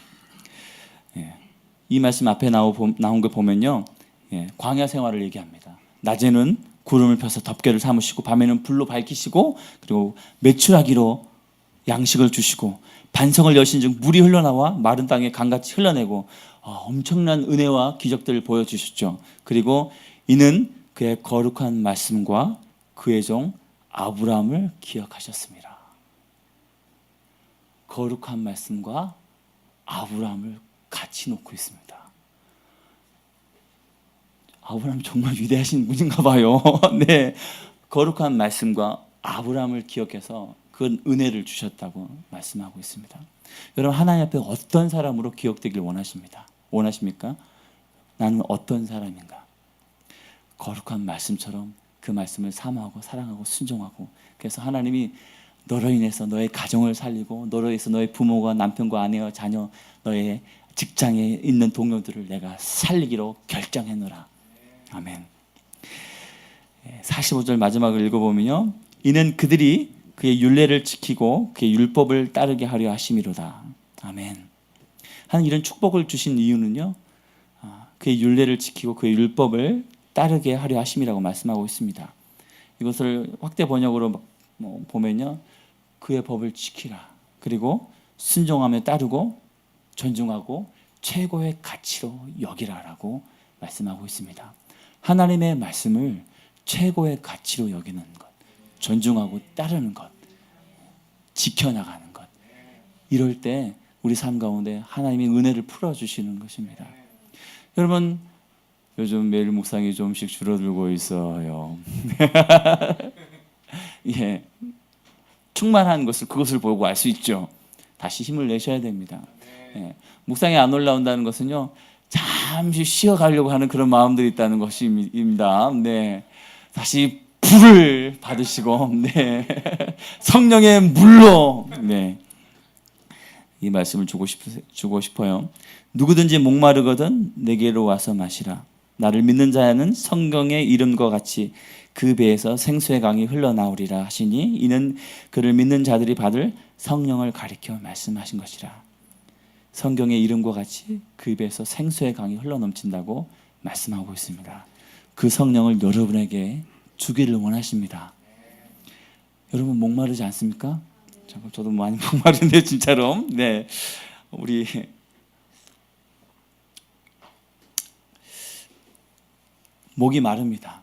이 말씀 앞에 나온 거 보면요, 광야 생활을 얘기합니다. 낮에는 구름을 펴서 덮개를 삼으시고 밤에는 불로 밝히시고 그리고 메추라기로 양식을 주시고 반석을 여신즉 물이 흘러나와 마른 땅에 강같이 흘러내고 엄청난 은혜와 기적들을 보여주셨죠. 그리고 이는 그의 거룩한 말씀과 그의 종 아브라함을 기억하셨습니다. 거룩한 말씀과 아브라함을 같이 놓고 있습니다. 아브라함 정말 위대하신 분인가 봐요. 네, 거룩한 말씀과 아브라함을 기억해서 그 은혜를 주셨다고 말씀하고 있습니다. 여러분, 하나님 앞에 어떤 사람으로 기억되길 원하십니까? 나는 어떤 사람인가? 거룩한 말씀처럼 그 말씀을 사모하고 사랑하고 순종하고, 그래서 하나님이 너로 인해서 너의 가정을 살리고 너로 인해서 너의 부모가 남편과 아내와 자녀, 너의 직장에 있는 동료들을 내가 살리기로 결정했노라. 아멘. 45절 마지막을 읽어보면요, 이는 그들이 그의 율례를 지키고 그의 율법을 따르게 하려 하심이로다. 아멘. 하나님 이런 축복을 주신 이유는요, 그의 율례를 지키고 그의 율법을 따르게 하려 하심이라고 말씀하고 있습니다. 이것을 확대 번역으로 보면요, 그의 법을 지키라, 그리고 순종하며 따르고 존중하고 최고의 가치로 여기라라고 말씀하고 있습니다. 하나님의 말씀을 최고의 가치로 여기는 것, 존중하고 따르는 것, 지켜나가는 것, 이럴 때 우리 삶 가운데 하나님이 은혜를 풀어주시는 것입니다. 여러분, 요즘 매일 묵상이 조금씩 줄어들고 있어요. 예, 충만한 것을 그것을 보고 알 수 있죠. 다시 힘을 내셔야 됩니다. 예, 묵상이 안 올라온다는 것은요, 잠시 쉬어가려고 하는 그런 마음들이 있다는 것입니다. 네, 다시 불을 받으시고, 네, 성령의 물로, 네, 이 말씀을 주고 싶어요. 누구든지 목마르거든 내게로 와서 마시라. 나를 믿는 자는 성경의 이름과 같이 그 배에서 생수의 강이 흘러나오리라 하시니, 이는 그를 믿는 자들이 받을 성령을 가리켜 말씀하신 것이라. 성경의 이름과 같이 그 배에서 생수의 강이 흘러넘친다고 말씀하고 있습니다. 그 성령을 여러분에게 주기를 원하십니다. 여러분 목마르지 않습니까? 저도 많이 목마른데 진짜로. 네, 우리 목이 마릅니다.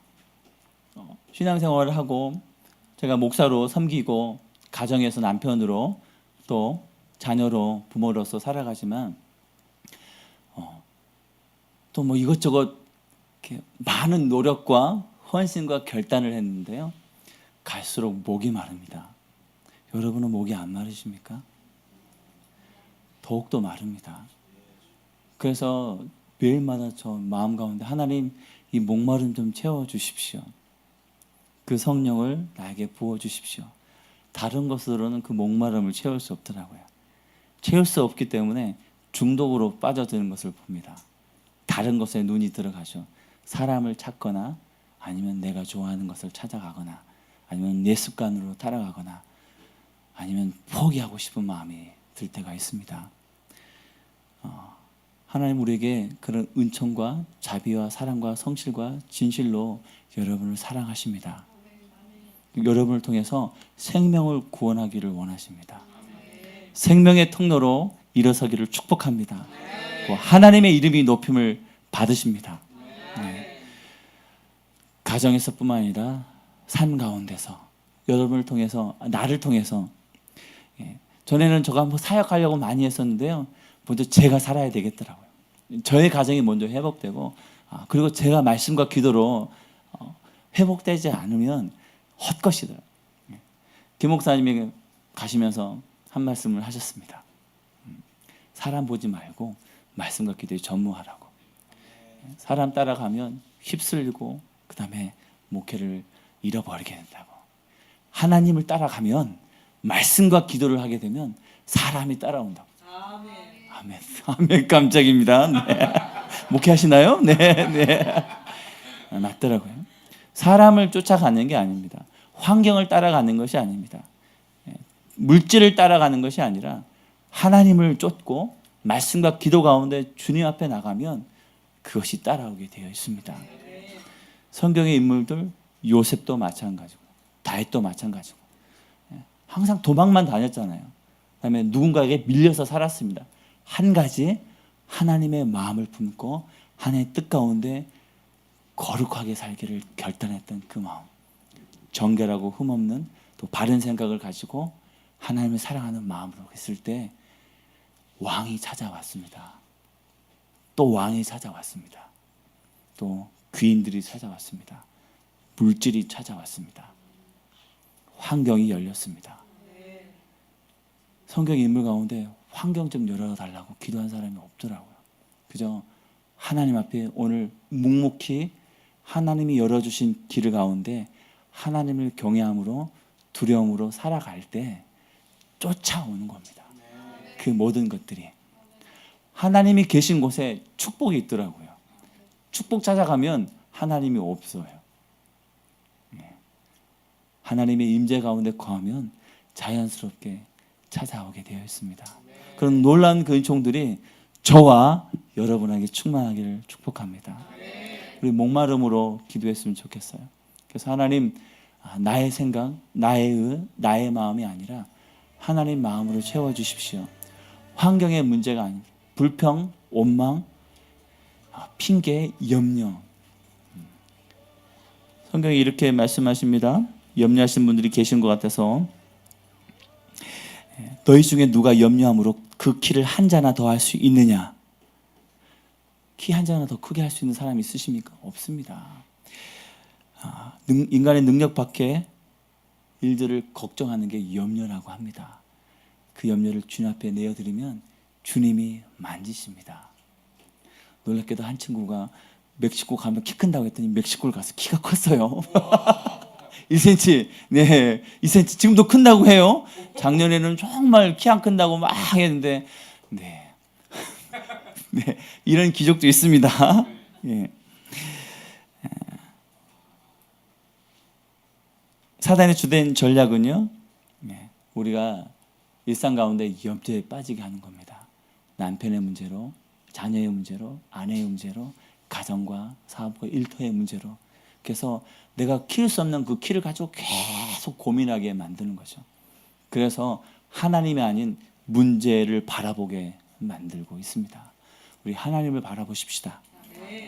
신앙생활을 하고 제가 목사로 섬기고 가정에서 남편으로 또 자녀로 부모로서 살아가지만 또 뭐 이것저것 이렇게 많은 노력과 헌신과 결단을 했는데요. 갈수록 목이 마릅니다. 여러분은 목이 안 마르십니까? 더욱더 마릅니다. 그래서 매일마다 저 마음 가운데 하나님 이 목마름 좀 채워주십시오. 그 성령을 나에게 부어주십시오. 다른 것으로는 그 목마름을 채울 수 없더라고요. 채울 수 없기 때문에 중독으로 빠져드는 것을 봅니다. 다른 것에 눈이 들어가죠. 사람을 찾거나 아니면 내가 좋아하는 것을 찾아가거나 아니면 내 습관으로 따라가거나 아니면 포기하고 싶은 마음이 들 때가 있습니다. 하나님 우리에게 그런 은총과 자비와 사랑과 성실과 진실로 여러분을 사랑하십니다. 여러분을 통해서 생명을 구원하기를 원하십니다. 생명의 통로로 일어서기를 축복합니다. 하나님의 이름이 높임을 받으십니다. 네. 가정에서뿐만 아니라 산 가운데서 여러분을 통해서 나를 통해서 전에는 저가 한번 사역하려고 많이 했었는데요. 먼저 제가 살아야 되겠더라고요. 저의 가정이 먼저 회복되고 그리고 제가 말씀과 기도로 회복되지 않으면 헛것이더라고요. 김 목사님이 가시면서 한 말씀을 하셨습니다. 사람 보지 말고 말씀과 기도에 전무하라고. 사람 따라가면 휩쓸리고 그 다음에 목회를 잃어버리게 된다고. 하나님을 따라가면 말씀과 기도를 하게 되면 사람이 따라온다고. 아멘. 아멘. 깜짝입니다. 네. 목회하시나요? 네, 네. 맞더라고요. 사람을 쫓아가는 게 아닙니다. 환경을 따라가는 것이 아닙니다. 물질을 따라가는 것이 아니라 하나님을 쫓고 말씀과 기도 가운데 주님 앞에 나가면 그것이 따라오게 되어 있습니다. 성경의 인물들 요셉도 마찬가지고 다윗도 마찬가지고 항상 도망만 다녔잖아요. 그다음에 누군가에게 밀려서 살았습니다. 한 가지 하나님의 마음을 품고 하나님의 뜻 가운데 거룩하게 살기를 결단했던 그 마음, 정결하고 흠없는 또 바른 생각을 가지고 하나님을 사랑하는 마음으로 했을 때 왕이 찾아왔습니다. 또 왕이 찾아왔습니다. 또 귀인들이 찾아왔습니다. 물질이 찾아왔습니다. 환경이 열렸습니다. 성경 인물 가운데 환경 좀 열어달라고 기도한 사람이 없더라고요. 그저 하나님 앞에 오늘 묵묵히 하나님이 열어주신 길 가운데 하나님을 경외함으로 두려움으로 살아갈 때 쫓아오는 겁니다. 그 모든 것들이 하나님이 계신 곳에 축복이 있더라고요. 축복 찾아가면 하나님이 없어요. 하나님의 임재 가운데 거하면 자연스럽게 찾아오게 되어 있습니다. 그런 놀라운 그 은총들이 저와 여러분에게 충만하기를 축복합니다. 우리 목마름으로 기도했으면 좋겠어요. 그래서 하나님 나의 생각, 나의 마음이 아니라 하나님 마음으로 채워주십시오. 환경의 문제가 아닙니다. 불평, 원망, 핑계, 염려. 성경이 이렇게 말씀하십니다. 염려하신 분들이 계신 것 같아서 너희 중에 누가 염려함으로 그 키를 한 자나 더 할 수 있느냐? 키 한 자나 더 크게 할 수 있는 사람이 있으십니까? 없습니다. 인간의 능력 밖에 일들을 걱정하는 게 염려라고 합니다. 그 염려를 주님 앞에 내어드리면 주님이 만지십니다. 놀랍게도 한 친구가 멕시코 가면 키 큰다고 했더니 멕시코를 가서 키가 컸어요. 1cm, 네, 2cm 지금도 큰다고 해요. 작년에는 정말 키 안 큰다고 막 했는데, 네, 네, 이런 기적도 있습니다. 예. 사단의 주된 전략은요, 우리가 일상 가운데 염려에 빠지게 하는 겁니다. 남편의 문제로, 자녀의 문제로, 아내의 문제로, 가정과 사업과 일터의 문제로. 그래서 내가 키울 수 없는 그 키를 가지고 계속 고민하게 만드는 거죠. 그래서 하나님이 아닌 문제를 바라보게 만들고 있습니다. 우리 하나님을 바라보십시다.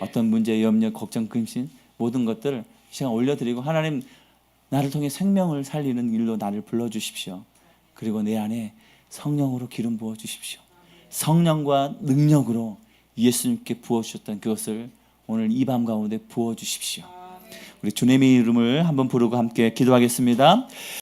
어떤 문제, 염려, 걱정, 근심 모든 것들을 시간 올려드리고 하나님 나를 통해 생명을 살리는 일로 나를 불러주십시오. 그리고 내 안에 성령으로 기름 부어주십시오. 성령과 능력으로 예수님께 부어주셨던 그것을 오늘 이 밤 가운데 부어 주십시오. 우리 주님의 이름을 한번 부르고 함께 기도하겠습니다.